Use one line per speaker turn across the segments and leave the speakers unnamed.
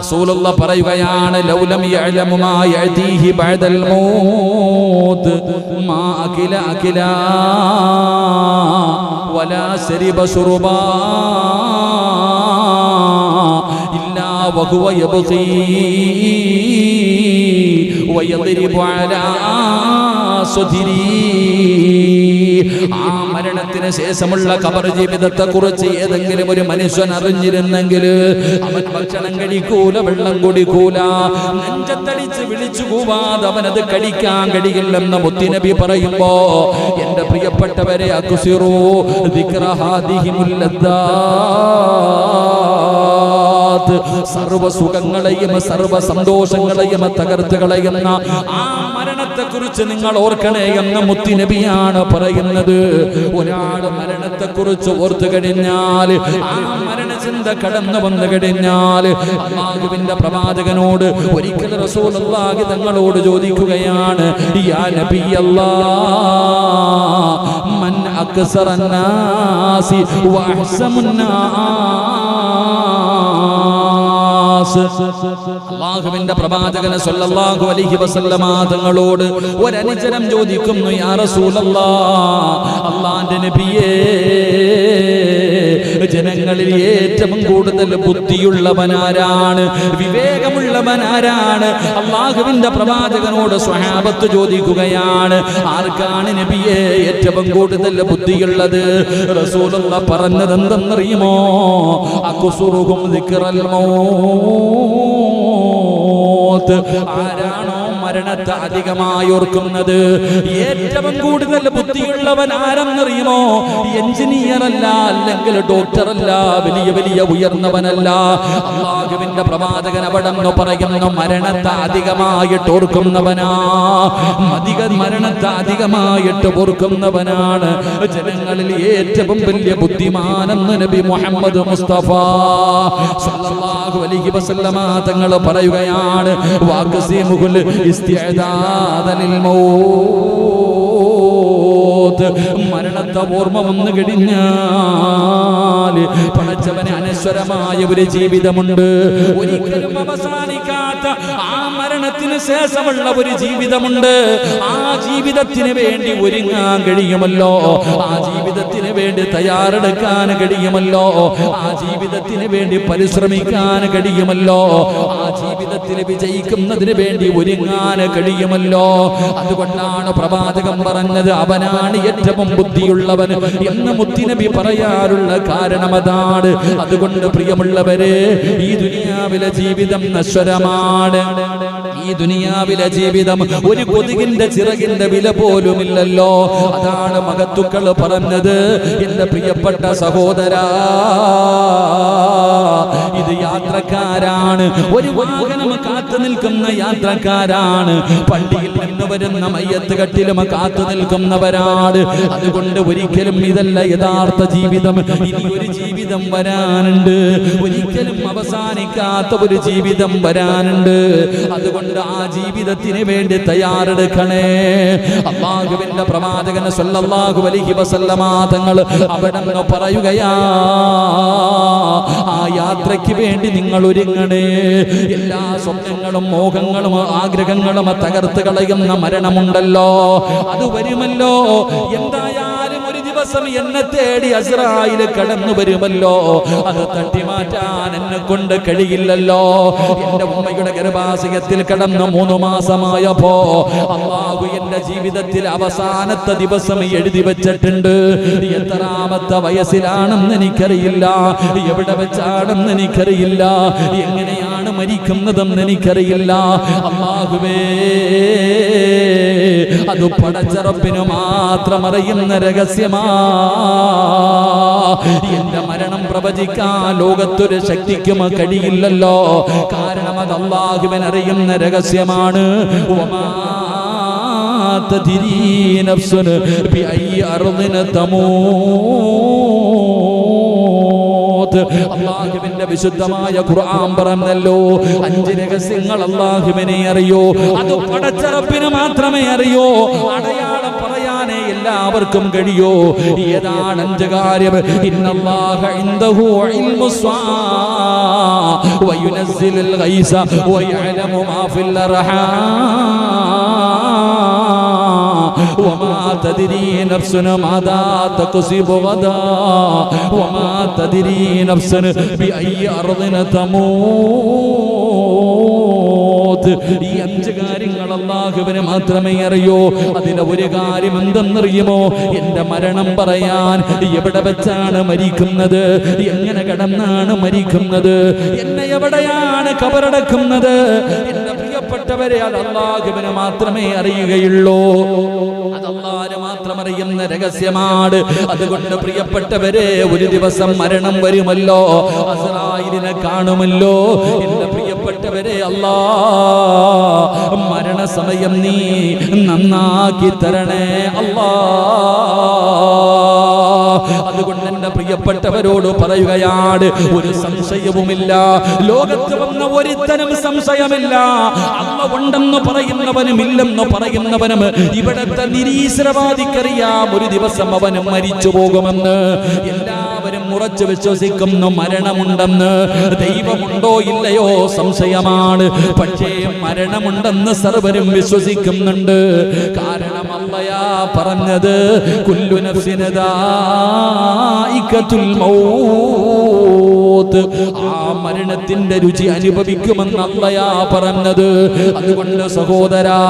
റസൂലുള്ള പറയുകയാണ് ലൗലം യഅലമു മാ യഅതീഹി ബഅദൽ മൗത്ത് മാ അകില വലാ ശരിബ ശുർബാ ഇല്ലാ വഹുവ യബ്ഖീ വയദ്രിബു അലാ സുദിരി. ആ മരണത്തിന് ശേഷമുള്ള ഖബർ ജീവിതത്തെ കുറിച്ച് ഏതെങ്കിലും ഒരു മനുഷ്യൻ അറിഞ്ഞിരുന്നെങ്കിൽ അവൻ ഭക്ഷണം കഴിക്കൂല, വെള്ളം കുടിക്കൂല, നെഞ്ചത്തടിച്ച് വിളിച്ചു കൂവാതെ അവനത് കഴിക്കാൻ കഴിയില്ലെന്ന് മുത്തുനബി പറയുമ്പോ എന്റെ പ്രിയപ്പെട്ടവരെ അക്സിറൂ ദിക്റ ഹാദിഹിൽ ലദ്ദാത്ത്, സർവ സുഖങ്ങളെയും സർവ സന്തോഷങ്ങളെയും തകർത്ത് കളയുന്ന ആ മരണത്തെ കുറിച്ച് നിങ്ങൾ ഓർക്കണേ എന്ന് മുത്തുനബിയാണ് പറയുന്നത്. ഒരാൾ മരണത്തെ കുറിച്ച് ഓർത്തു കഴിഞ്ഞാൽ, ആ മരണചിന്ത കടന്നു വന്നു കഴിഞ്ഞാൽ, അല്ലാഹുവിന്റെ പ്രവാചകനോട് ഒരിക്കൽ റസൂലുള്ളാഹി തങ്ങളോട് ചോദിക്കുകയാണ്, യാ നബിയല്ലാഹ് മൻ അക്സറൻ നാസി വ അഹ്സമുൻ നാസ്. അല്ലാഹുവിന്റെ പ്രവാചകൻ സല്ലല്ലാഹു അലൈഹി വസല്ലമ തങ്ങളോട് ഒരനുചരം ചോദിക്കുന്നു, യാ റസൂലല്ലാഹ്, അല്ലാഹുവിന്റെ നബിയേ, ജനങ്ങളിൽ ഏറ്റവും കൂടുതൽ ബുദ്ധിയുള്ളവനാരാണ്, വിവേകമുള്ളവനാരാണ്? അല്ലാഹുവിന്റെ പ്രവാചകനോട് സ്വഹാബത്ത് ചോദിക്കുകയാണ്, ആർക്കാണ് നബിയെ ഏറ്റവും കൂടുതൽ ബുദ്ധിയുള്ളത്? റസൂലുള്ളാഹി പറഞ്ഞത് എന്തെന്നറിയുമോ? അക്സുറുഹും ദിക്റൽ മൗത്ത്. ആരാണോ മരണത്തെ അധികമായി ഓർക്കുന്നത്, ഏറ്റവും കൂടുതൽ ബുദ്ധിയുള്ളവൻ ആരെന്നറിയുമോ? എഞ്ചിനീയർ അല്ല, അല്ലെങ്കിൽ ഡോക്ടർ അല്ല, വലിയ വലിയ ഉയർന്നവനല്ല. അല്ലാഹുവിന്റെ പ്രവാചകൻ അവിടെ പറയുന്നു, മരണത്തെ അധികമായിട്ട് ഓർക്കുന്നവനാ, മരണത്തെ അധികമായിട്ട് ഓർക്കുന്നവനാണ് ജനങ്ങളിൽ ഏറ്റവും വലിയ ബുദ്ധിമാനെന്ന് നബി മുഹമ്മദ് മുസ്തഫ സല്ലല്ലാഹു അലൈഹി വസല്ലമ തങ്ങൾ പറയുകയാണ്, വാഖസിമുൽ ഇസ്തിഅദാദലിൽ മൗത്ത്. മരണത്തെ ഓർമ്മ വന്നു കഴിഞ്ഞാൽ പടച്ചവന് അനശ്വരമായ ഒരു ജീവിതമുണ്ട്, ഒരിക്കലും അവസാനിക്കാത്ത ആ മരണത്തിന് ശേഷമുള്ള ഒരു ജീവിതമുണ്ട്. ആ ജീവിതത്തിന് വേണ്ടി ഒരുങ്ങാൻ കഴിയുമല്ലോ, ആ ജീവിതത്തിന് വേണ്ടി തയ്യാറെടുക്കാൻ കഴിയുമല്ലോ, ആ ജീവിതത്തിന് വേണ്ടി പരിശ്രമിക്കാൻ കഴിയുമല്ലോ, ആ ജീവിതത്തിൽ വിജയിക്കുന്നതിന് വേണ്ടി ഒരുങ്ങാൻ കഴിയുമല്ലോ. അതുകൊണ്ടാണ് പ്രവാചകൻ പറഞ്ഞത്, അവനാണ് ഏറ്റവും ബുദ്ധിയുള്ളവൻ എന്ന് മുത്തുനബി പറയാറുള്ള കാരണം അതാണ്. അതുകൊണ്ട് പ്രിയമുള്ളവരെ, ഈ ദുനിയാവിലെ ജീവിതം നശ്വരമാണ്. ഈ ദുനിയാവിലെ ജീവിതം ഒരു കൊതുകിന്റെ ചിറകിന്റെ വില പോലുമില്ലല്ലോ. അതാണ് മഹത്തുക്കൾ പറഞ്ഞത്, എന്റെ പ്രിയപ്പെട്ട സഹോദരാ, ഇത് യാത്രക്കാരാണ്, ഒരു വാഹനം കാത്തു നിൽക്കുന്ന യാത്രക്കാരാണ്, പള്ളിയിൽ നിന്ന് വരുന്ന മയ്യത്ത് കട്ടിലും കാത്തു നിൽക്കുന്നവരാണ്. അതുകൊണ്ട് ഒരിക്കലും ഇതല്ല യഥാർത്ഥ ജീവിതം. ഇനി ഒരു ജീവിതം വരാനുണ്ട്, ഒരിക്കലും അവസാനിക്കാത്ത ഒരു ജീവിതം വരാനുണ്ട്. അതുകൊണ്ട് ആ ജീവിതത്തിന് വേണ്ടി തയ്യാറെടുക്കണേ. അല്ലാഹുവിന്റെ പ്രവാചകൻ സല്ലല്ലാഹു അലൈഹി വസല്ലമ തങ്ങൾ അവിടെ പറയുകയാ, ആ യാത്രയ്ക്ക് വേണ്ടി നിങ്ങൾ ഒരുങ്ങണേ. എല്ലാ സ്വപ്നങ്ങളും മോഹങ്ങളും ആഗ്രഹങ്ങളും തകർത്ത് കളയുന്ന മരണമുണ്ടല്ലോ, അത് വരുമല്ലോ. എന്തായാലും ഒരു ദിവസം എന്നെ തേടി അസ്രായിൽ കടന്നു വരുമല്ലോ, അത് തട്ടിമാറ്റാൻ എന്നെ കൊണ്ട് കഴിയില്ലല്ലോ. എന്റെ ഉമ്മയുടെ ഗർഭാശയത്തിൽ കടന്ന് 3 മാസമായപ്പോ അല്ലാഹു എന്റെ ജീവിതത്തിൽ അവസാനത്തെ ദിവസം എഴുതി വെച്ചിട്ടുണ്ട്. എത്രാമത്തെ വയസ്സിലാണെന്ന് എനിക്കറിയില്ല, എവിടെ വെച്ചാണെന്ന് എനിക്കറിയില്ല, എങ്ങനെയാണ് മരിക്കുന്നതെന്ന് എനിക്കറിയില്ല. അല്ലാഹുവേ, അത് പടച്ചറപ്പിന് മാത്രം അറിയുന്ന രഹസ്യമാ. എന്റെ മരണം പ്രവചിക്കാൻ ലോകത്തൊരു ശക്തിക്കും കഴിയില്ലല്ലോ, കാരണം അത് അല്ലാഹുവിന് അറിയുന്ന രഹസ്യമാണ്. അല്ലാഹുവിന്റെ വിശുദ്ധമായ ഖുർആൻ പറഞ്ഞല്ലോ, 5 രഹസ്യങ്ങൾ അല്ലാഹുവിനെ അറിയോ, അത് പടച്ചറപ്പിന് മാത്രമേ അറിയോ. അടയാളം പറയാനേ ഇല്ല എല്ലാവർക്കും കഴിയോ? ഏതാണ് 5 കാര്യം? ഇന്നല്ലാഹ ഇൻദഹു ഇൽമുസ്സാ വയുനസ്സിലുൽ ഗൈസ വയഅലമു മാ ഫിൽ അർഹാം വമാ തദ്രീ നഫ്സുൻ മാദാ തക്സിബു ഗദാ വമാ തദ്രീ നഫ്സുൻ ബിഅയ്യി അർദിൻ തമൂത്. ഈ 5 കാര്യങ്ങൾ അല്ലാഹുവിന് മാത്രമേ അറിയൂ. അതിലെ ഒരു കാര്യം എന്തെന്നറിയുമോ? എന്റെ മരണം പറയാൻ. എവിടെ വെച്ചാണ് മരിക്കുന്നത്? എങ്ങനെ കിടന്നാണ് മരിക്കുന്നത്? എന്നെ എവിടെയാണ് കബറടക്കുന്നത്? എന്റെ പ്രിയപ്പെട്ടവരെ, അത് അല്ലാഹുവിന് മാത്രമേ അറിയുകയുള്ളൂ. അത് അല്ലാഹുവിന് മാത്രം അറിയുന്ന രഹസ്യമാണ്. അതുകൊണ്ട് പ്രിയപ്പെട്ടവരെ, ഒരു ദിവസം മരണം വരുമല്ലോ, അസ്റായിലിനെ കാണുമല്ലോ. എന്റെ പ്രിയപ്പെട്ടവരെ, അല്ലാഹ് മരണസമയം നീ നന്നാക്കി തരണേ അല്ലാഹ്. അതുകൊണ്ട് എന്റെ പ്രിയപ്പെട്ടവരോട് പറയുകയാണ്, ഒരു സംശയവുമില്ല, ലോകത്ത് വന്ന ഒരുത്തനും സംശയമില്ല. അല്ലാഹ് ഉണ്ടെന്ന് പറയുന്നവനും ഇല്ലെന്ന് പറയുന്നവനും ഇവിടത്തെ നിരീശ്വരവാദിക്കറിയാം ഒരു ദിവസം അവനും മരിച്ചു പോകുമെന്ന്. എല്ലാവരും ഉറച്ചു വിശ്വസിക്കുന്നു മരണമുണ്ടെന്ന്. ദൈവമുണ്ടോ ഇല്ലയോ സംശയമാണ്. പക്ഷേ മരണമുണ്ടെന്ന് സർവരും വിശ്വസിക്കുന്നുണ്ട്. കാരണം അല്ലാഹ് പറഞ്ഞത് കുല്ലു നഫ്സിൻ ദായിഖത്തുൽ മൗത്ത്. ആ മരണത്തിന്റെ രുചി അനുഭവിക്കുമെന്ന് അല്ലാഹ് പറഞ്ഞത്. അതുകൊണ്ട് സഹോദരാ,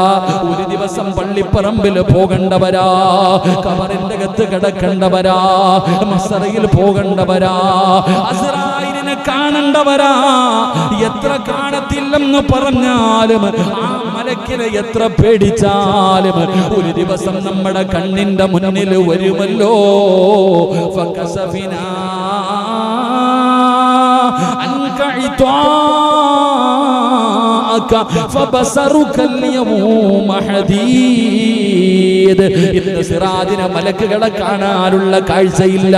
ഒരു ദിവസം പള്ളിപ്പറമ്പിൽ പോകേണ്ടവരാ, ഖബറിന്റെ അകത്ത് കിടക്കേണ്ടവരാ, മസ്റയിൽ പോകേണ്ടവരാ, അസ്റായിലിനെ കാണേണ്ടവരാ. എത്ര കാണത്തില്ലെന്ന് പറഞ്ഞാലും, ആ മലക്കിനെ എത്ര പേടിച്ചാലും, ഒരു ദിവസം നമ്മുടെ കണ്ണിന്റെ മുന്നിൽ വരുമല്ലോ. ഫകസഫിനാ അൻക ഇത്വാഅക ഫബസറുക അൽയൗമ ഹദീദ്. ഇന്ന് സിറാജിനെ മലക്കുകളെ കാണാനുള്ള കാഴ്ചയില്ല,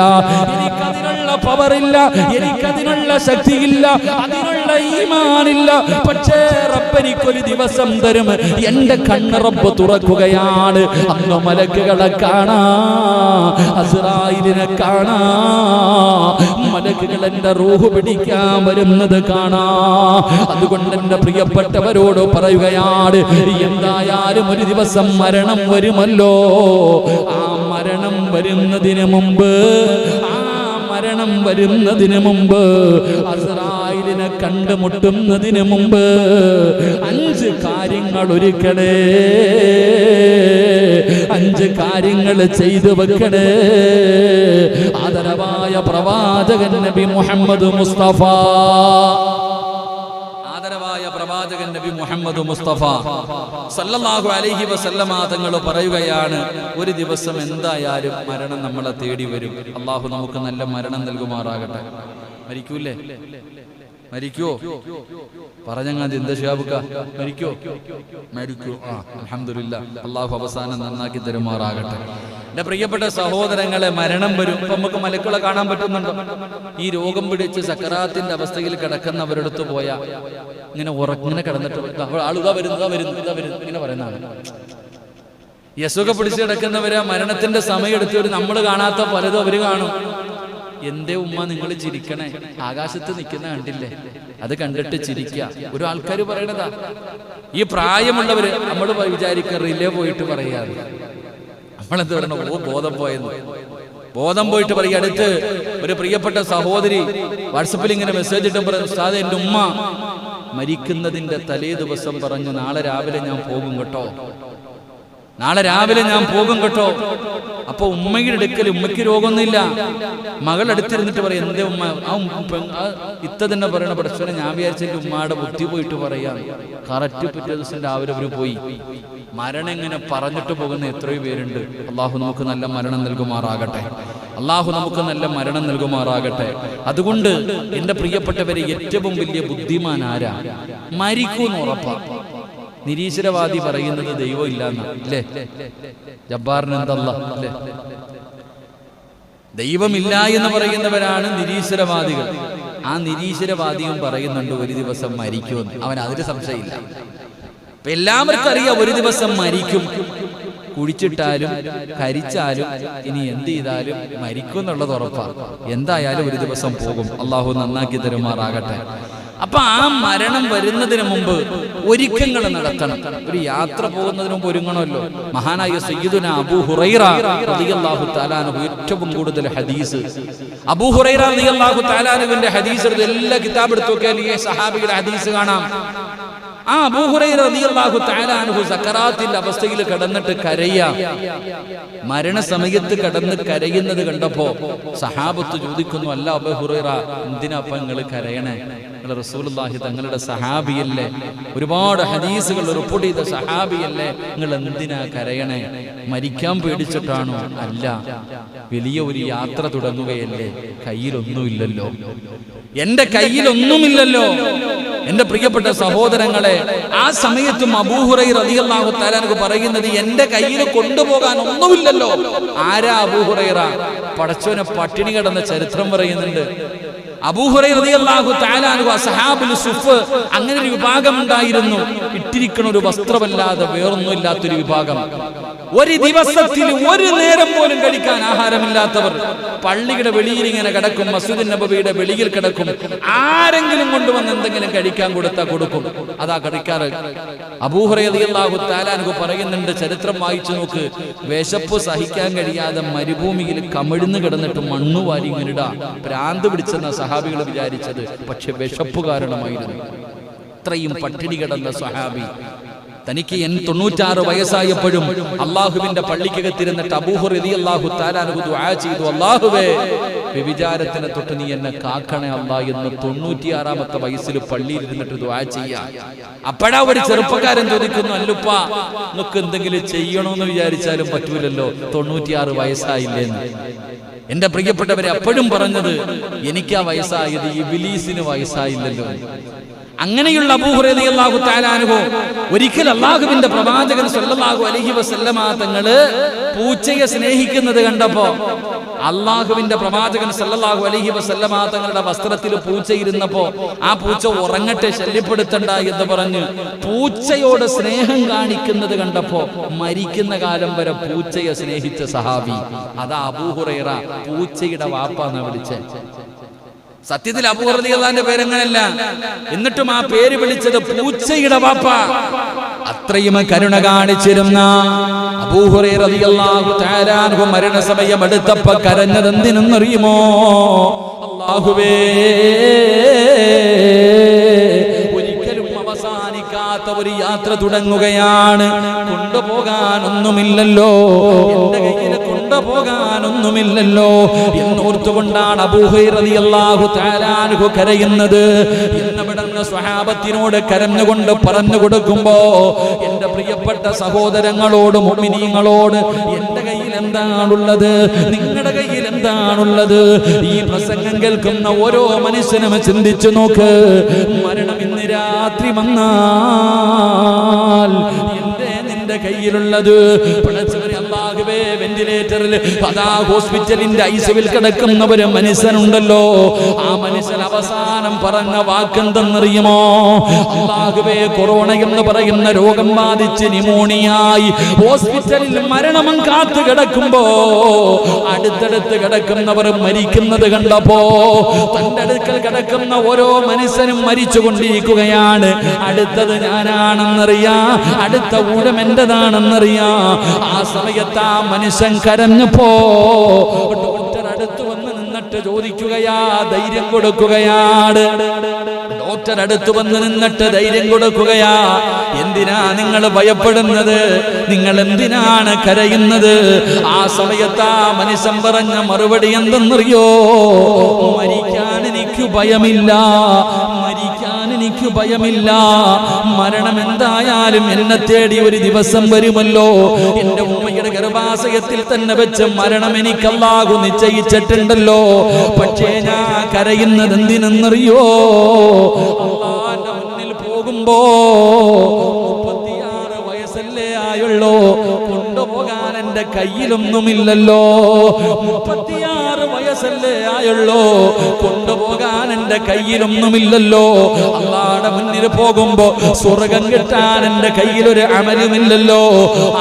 എനിക്കതിനുള്ള പവറില്ല, എനിക്കതിനുള്ള ശക്തിയില്ല, അതിനുള്ള ഈമാനില്ല. പക്ഷേ റബ്ബ് എനിക്കൊരു ദിവസം തരും. എന്റെ കണ്ണ് റബ്ബ് തുറക്കുകയാണ്. അന്ന് മലക്കുകളെ കാണാ, അസ്റായിലിനെ കാണാ, മലക്കുകൾ എന്റെ റൂഹ് പിടിക്കാൻ വരുന്നത് കാണാ. അതുകൊണ്ട് എന്റെ പ്രിയപ്പെട്ടവരോട് പറയുകയാണ്, എന്തായാലും ഒരു ദിവസം മരണം വരുമല്ലോ. ആ മരണം വരുന്നതിന് മുമ്പ്, അസ്റായിലിനെ കണ്ടുമുട്ടുന്നതിന് മുമ്പ് 5 കാര്യങ്ങൾ ഒരുക്കണേ, 5 കാര്യങ്ങൾ ചെയ്തു വെക്കണേ. ആദരവായ പ്രവാചകൻ നബി മുഹമ്മദ് മുസ്തഫ, പ്രവാചകൻ നബി മുഹമ്മദ് മുസ്തഫ സല്ലല്ലാഹു അലൈഹി വസല്ലമ തങ്ങൾ പറയുകയാണ്, ഒരു ദിവസം എന്തായാലും മരണം നമ്മളെ തേടി വരും. അല്ലാഹു നമുക്ക് നല്ല മരണം നൽകുമാറാകട്ടെ. മരിക്കൂലേ? മരിക്കോ? പറഞ്ഞങ്ങാതി എന്താ ഷിഹാബുക്ക, മരിക്കോ? മരിക്കൂ. അൽഹംദുലില്ലാ, അല്ലാഹു അവസാനം നന്നാക്കി തരുമാറാകട്ടെ. എന്റെ പ്രിയപ്പെട്ട സഹോദരങ്ങളെ, മരണം വരും. ഇപ്പൊ നമുക്ക് മലക്കുകളെ കാണാൻ പറ്റുന്നുണ്ടോ? ഈ രോഗം പിടിച്ച് സക്കറാത്തിന്റെ അവസ്ഥയിൽ കിടക്കുന്നവരടുത്ത് പോയാ ഇങ്ങനെ ഇങ്ങനെ കിടന്നിട്ട് ആളുക വരുന്നു ഇങ്ങനെ പറയുന്നതാണ്. യസുഖ പിടിച്ച് കിടക്കുന്നവര് മരണത്തിന്റെ സമയം എടുത്തവര് നമ്മൾ കാണാത്ത പലതും അവര് കാണും. എന്തേ ഉമ്മ നിങ്ങൾ ചിരിക്കണേ? ആകാശത്ത് നിൽക്കുന്ന കണ്ടില്ലേ? അത് കണ്ടിട്ട് ചിരിക്കുക. ഒരു ആൾക്കാർ പറയണതാ. ഈ പ്രായമുള്ളവര് നമ്മൾ വിചാരിക്കാറില്ലേ, പോയിട്ട് പറയാറ്. നമ്മളെന്ത് പറയണ? ഓ ബോധം പോയിട്ട് പറയുക. അടുത്ത് ഒരു പ്രിയപ്പെട്ട സഹോദരി വാട്സപ്പിൽ ഇങ്ങനെ മെസ്സേജ് ഇട്ടും പറഞ്ഞു, ഉസ്താദേ എന്റെ ഉമ്മ മരിക്കുന്നതിന്റെ തലേ ദിവസം പറഞ്ഞു, നാളെ രാവിലെ ഞാൻ പോകും കേട്ടോ, നാളെ രാവിലെ ഞാൻ പോകും കേട്ടോ. അപ്പൊ ഉമ്മയുടെ അടുക്കൽ ഉമ്മയ്ക്ക് രോഗമൊന്നുമില്ല. മകൾ അടുത്തിരുന്നിട്ട് പറയും, എന്റെ ഉമ്മ ഇത്ത തന്നെ പറയണ പ്രശ്നം. ഞാൻ വിചാരിച്ചെന്റെ ഉമ്മയുടെ ബുദ്ധി പോയിട്ട് പറയാം. കറക്റ്റ് പിറ്റേ ദിവസം രാവിലെ അവര് പോയി. മരണം ഇങ്ങനെ പറഞ്ഞിട്ട് പോകുന്ന എത്രയോ പേരുണ്ട്. അള്ളാഹു നമുക്ക് നല്ല മരണം നൽകുമാറാകട്ടെ. അള്ളാഹു നമുക്ക് നല്ല മരണം നൽകുമാറാകട്ടെ. അതുകൊണ്ട് എന്റെ പ്രിയപ്പെട്ടവരെ, ഏറ്റവും വലിയ ബുദ്ധിമാൻ ആരാ? മരിക്കൂന്ന് ഉറപ്പാ. നിരീശ്വരവാദി പറയുന്നത് ദൈവം ഇല്ലാന്ന് അല്ലേ? ജബ്ബാറിന് എന്തല്ല അല്ലേ? ദൈവമില്ല എന്ന് പറയുന്നവരാണ് നിരീശ്വരവാദികൾ. ആ നിരീശ്വരവാദിയും പറയുന്നുണ്ട് ഒരു ദിവസം മരിക്കുമെന്ന്. അവൻ അതിന് സംശയമില്ല. എല്ലാവർക്കും അറിയാം ഒരു ദിവസം മരിക്കും. കുഴിച്ചിട്ടാലും കരിച്ചാലും ഇനി എന്ത് ചെയ്താലും മരിക്കും എന്നുള്ളത് ഉറപ്പാണ്. എന്തായാലും ഒരു ദിവസം പോകും. അള്ളാഹു നന്നാക്കി തരുമാറാകട്ടെ. അപ്പൊ ആ മരണം വരുന്നതിന് മുമ്പ് ഒരുക്കങ്ങൾ നടത്തണം. ഒരു യാത്ര പോകുന്നതിന് മുമ്പ് ഒരുങ്ങണമല്ലോ. മഹാനായ സയ്യിദുനാ അബൂ ഹുറൈറ റളിയല്ലാഹു തആല അൻഹു ഏറ്റവും കൂടുതൽ ഹദീസ്, അബൂ ഹുറൈറ റളിയല്ലാഹു തആല അൻഹുവിന്റെ ഹദീസ് എല്ലാ കിതാബ് എടുത്തു നോക്കിയാൽ ഈ സഹാബിയുടെ ഹദീസ് കാണാം. ആ അബൂ ഹുറൈറ റളിയല്ലാഹു തആല അൻഹു സക്കറാത്തിന്റെ അവസ്ഥയിൽ കിടന്നിട്ട് കരയാ. മരണസമയത്ത് കിടന്ന് കരയുന്നത് കണ്ടപ്പോ സഹാബത്ത് ചോദിക്കുന്നു, അല്ല അബൂ ഹുറൈറ, എന്തിനാ നിങ്ങൾ കരയണേ? റസൂലുള്ളാഹി തങ്ങളുടെ സഹാബിയല്ലേ, ഒരുപാട് ഹദീസുകൾ റിപ്പോർട്ട് ചെയ്ത സഹാബിയല്ലേ, നിങ്ങൾ എന്തിനാ കരയണേ? മരിക്കാൻ പേടിച്ചിട്ടാണോ? അല്ല, വലിയ ഒരു യാത്ര തുടങ്ങുകയല്ലേ, കയ്യിലൊന്നുമില്ലല്ലോ, എന്റെ കയ്യിലൊന്നുമില്ലല്ലോ. എന്റെ പ്രിയപ്പെട്ട സഹോദരങ്ങളെ, ആ സമയത്തും അബൂ ഹുറൈറ റളിയല്ലാഹു തആല അൻഹു പറയുന്നത്, എന്റെ കയ്യിൽ കൊണ്ടുപോകാൻ ഒന്നുമില്ലല്ലോ. ആരാ അബൂ ഹുറൈറ? പടച്ചോനെ പട്ടിണി കിടന്ന ചരിത്രം പറയുന്നുണ്ട്. അബൂ ഹുറൈറ റളിയല്ലാഹു തആല അൻഹു അസ്ഹാബുൽ സുഫ് അങ്ങനെ ഒരു വിഭാഗം ഉണ്ടായിരുന്നു. ഇട്ടിരിക്കണ ഒരു വസ്ത്രമല്ലാതെ വേറൊന്നും ഇല്ലാത്തൊരു വിഭാഗം. ഒരു ദിവസത്തിൽ ഒരു നേരം പോലും കഴിക്കാൻ ആഹാരമില്ലാത്തവർ പള്ളിയുടെ വെളിയിൽ ഇങ്ങനെ കിടക്കും, മസ്ജിദ് നബവിയുടെ വെളിയിൽ കിടക്കും. ആരെങ്കിലും കൊണ്ടുവന്ന് എന്തെങ്കിലും കഴിക്കാൻ കൊടുക്കും, അതാ കഴിക്കാറ്. അബൂ ഹുറൈറ റളിയല്ലാഹു തആല അൻഹു പറയുന്നുണ്ട്, ചരിത്രം വായിച്ചു നോക്ക്, വിശപ്പ് സഹിക്കാൻ കഴിയാതെ മരുഭൂമിയിൽ കമിഴ്ന്ന് കിടന്നിട്ട് മണ്ണു വാരി ഇങ്ങനിടാ. ഭ്രാന്ത് പിടിച്ചെന്ന സഹാബികൾ വിചാരിച്ചത്, പക്ഷെ വിശപ്പ് കാരണമായിരുന്നു. ഇത്രയും പട്ടിണി കിടന്ന സഹാബി, തനിക്ക് 96 വയസ്സായപ്പോഴും അള്ളാഹുവിന്റെ പള്ളിക്കകത്തിരുന്നിട്ട് അബൂ ഹുറൈറ റളിയല്ലാഹു തആല അൻഹു ദുആ ചെയ്തു, അല്ലാഹുവേ, വ്യഭിചാരത്തിനെ തൊട്ട് നീ എന്നെ കാക്കണേ അല്ലാ എന്ന് 96ാമത്തെ വയസ്സിൽ പള്ളിയിൽ ഇരുന്നിട്ട് ദുആ ചെയ്യാ. അപ്പോഴാ ഒരു ചെറുപ്പക്കാരൻ ചോദിക്കുന്നു, അല്ലുപ്പാ, നമുക്ക് എന്തെങ്കിലും ചെയ്യണമെന്ന് വിചാരിച്ചാലും പറ്റൂലല്ലോ, 96 വയസ്സായില്ലേന്ന്. എന്റെ പ്രിയപ്പെട്ടവരെ, അപ്പോഴും പറഞ്ഞത്, എനിക്കാ വയസ്സായത്, ഇബ്ലീസിന് വയസ്സായില്ലല്ലോ. അങ്ങനെയുള്ള അബൂ ഹുറൈറ റളിയല്ലാഹു തആല അൻഹു ഒരിക്കൽ അല്ലാഹുവിന്റെ പ്രവാചകൻ സല്ലല്ലാഹു അലൈഹി വസല്ലമ തങ്ങള് പൂച്ചയെ സ്നേഹിക്കുന്നത് കണ്ടപ്പോ, അല്ലാഹുവിന്റെ പ്രവാചകൻ സല്ലല്ലാഹു അലൈഹി വസല്ലമ തങ്ങളുടെ വസ്ത്രത്തിൽ പൂച്ച ഇരുന്നപ്പോ, ആ പൂച്ച ഉറങ്ങട്ടെ, ശല്യപ്പെടുത്തണ്ട എന്ന് പറഞ്ഞ് പൂച്ചയോട് സ്നേഹം കാണിക്കുന്നത് കണ്ടപ്പോ മരിക്കുന്ന കാലം വരെ പൂച്ചയെ സ്നേഹിച്ച സഹാബി, അതാ അബൂ ഹുറൈറ, പൂച്ചയുടെ വാപ്പ എന്നാ വിളിച്ചേ. സത്യത്തിൽ അബൂ ഹുറൈറ റളിയല്ലാഹുവിന്റെ പേരങ്ങനല്ല, എന്നിട്ടും ആ പേര് വിളിച്ചത് പൂച്ചയുടെ വാപ്പ. അത്രയും കരുണ കാണിച്ചിരുന്ന അബൂ ഹുറൈറ റളിയല്ലാഹു തആല അൻഹു മരണസമയം അടുത്തപ്പോ കരഞ്ഞത് എന്തിനെന്നറിയുമോ? അല്ലാഹുവേ, ഒരിക്കലും അവസാനിക്കാത്ത ഒരു യാത്ര തുടങ്ങുകയാണ്, കൊണ്ടുപോകാനൊന്നുമില്ലല്ലോ, എന്റെ കയ്യിൽ കൊണ്ടുപോകാനൊന്നുമില്ലല്ലോ എന്നോർത്തുകൊണ്ടാണ് അബൂ ഹുറൈറ റളിയല്ലാഹു തആല അൻഹു കരയുന്നത്. എന്നവിടുന്ന് സ്വഹാബത്തിനോട് കരഞ്ഞുകൊണ്ട് പറഞ്ഞു കൊടുക്കുമ്പോ, എന്റെ പ്രിയപ്പെട്ട സഹോദരങ്ങളോട്, മുഅ്മിനീങ്ങളോട്, എന്റെ കയ്യിൽ എന്താണുള്ളത്, നിങ്ങളുടെ കയ്യിൽ എന്താണുള്ളത്? ഈ പ്രസംഗം കേൾക്കുന്ന ഓരോ മനുഷ്യനും ചിന്തിച്ചു നോക്ക്, മരണം ഇന്ന് രാത്രി വന്നാൽ നിന്റെ കയ്യിലുള്ളത്? അല്ലാഹുവേ, വെന്റിലേറ്ററിൽ അതാ ഹോസ്പിറ്റലിന്റെ ഐസിയുവിൽ കിടക്കുന്ന ഒരു മനുഷ്യനുണ്ടല്ലോ, ആ മനുഷ്യൻ അവസാനം പറഞ്ഞ വാക്കെന്തെന്നറിയുമോ? അല്ലാഹുവേ, കൊറോണ എന്ന് പറയുന്ന രോഗം ബാധിച്ച് ന്യൂമോണിയായി ഹോസ്പിറ്റലിൽ മരണം കാത്തു കിടക്കുമ്പോ അടുത്തടുത്ത് കിടക്കുന്നവർ മരിക്കുന്നത് കണ്ടപ്പോ, തന്റെ അടുക്കൽ കിടക്കുന്ന ഓരോ മനുഷ്യനും മരിച്ചു കൊണ്ടിരിക്കുകയാണ്. അടുത്തത് ഞാനാണെന്നറിയാ, അടുത്ത ഊഴം എന്റേതാണെന്നറിയാ. ആ സമയത്ത് ആ മനുഷ്യൻ കരഞ്ഞപ്പോ ഡോക്ടർ അടുത്ത് വന്ന് നിന്നിട്ട് ചോദിക്കുകയാ, ധൈര്യം കൊടുക്കുകയാണ്. ഡോക്ടർ അടുത്ത് വന്ന് നിന്നിട്ട് ധൈര്യം കൊടുക്കുകയാ, എന്തിനാ നിങ്ങൾ ഭയപ്പെടുന്നത്? നിങ്ങൾ എന്തിനാണ് കരയുന്നത്? ആ സമയത്ത് ആ മനുഷ്യൻ പറഞ്ഞ മറുപടി എന്തെന്നറിയോ? മരിക്കാൻ എനിക്ക് ഭയമില്ല, മരിക്കാൻ എനിക്ക് ഭയമില്ല. മരണം എന്തായാലും എന്നെ തേടി ഒരു ദിവസം വരുമല്ലോ. എന്റെ ഉമ്മയുടെ ഗർഭാശയത്തിൽ തന്നെ വെച്ച് മരണം എനിക്ക് അല്ലാഹു നിശ്ചയിച്ചിട്ടുണ്ടല്ലോ. പക്ഷേ ഞാൻ കരയുന്നത് എന്തിനെന്നറിയോ? അല്ലാഹുവിന്റെ മുന്നിൽ പോകുമ്പോ 36 വയസ്സല്ലേ ആയുള്ളൂ, കൊണ്ടുപോകാൻ എന്റെ കയ്യിലൊന്നുമില്ലല്ലോ. 36 വയസ്സല്ലേ ആയുള്ളൂ, കൊണ്ടുപോകാൻ എന്റെ കയ്യിലൊന്നുമില്ലല്ലോ. അല്ലാഹുവിന്റെ അള്ളാടെ മുന്നിൽ പോകുമ്പോ സ്വർഗം കിട്ടാൻ എന്റെ കയ്യിലൊരു അമലുമില്ലല്ലോ,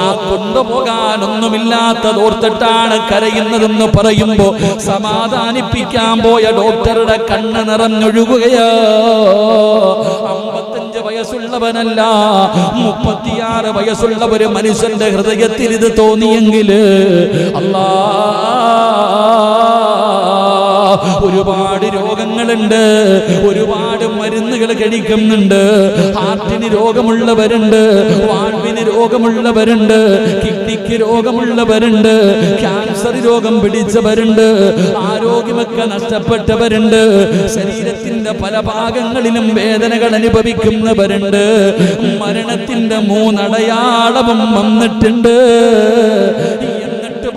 ആ കൊണ്ടുപോകാനൊന്നുമില്ലാത്തത് ഓർത്തിട്ടാണ് കരയുന്നതെന്ന് പറയുമ്പോ സമാധാനിപ്പിക്കാൻ പോയ ഡോക്ടറുടെ കണ്ണ് നിറഞ്ഞൊഴുകുകയോ. 55 വയസ്സുള്ളവനല്ല, 36 വയസ്സുള്ള ഒരു മനുഷ്യന്റെ ഹൃദയത്തിൽ ഇത് തോന്നിയെങ്കിൽ അല്ലാ, ഒരുപാട് രോഗങ്ങളുണ്ട്, ഒരുപാട് മരുന്നുകൾ കഴിക്കുന്നുണ്ട്. ഹാർട്ടിന് രോഗമുള്ളവരുണ്ട്, വാൾവിന് രോഗമുള്ളവരുണ്ട്, കിഡ്നിക്ക് രോഗമുള്ളവരുണ്ട്, ക്യാൻസർ രോഗം പിടിച്ചവരുണ്ട്, ആരോഗ്യമൊക്കെ നഷ്ടപ്പെട്ടവരുണ്ട്, ശരീരത്തിന്റെ പല ഭാഗങ്ങളിലും വേദനകൾ അനുഭവിക്കുന്നവരുണ്ട്. മരണത്തിന്റെ 3 അടയാളവും വന്നിട്ടുണ്ട്.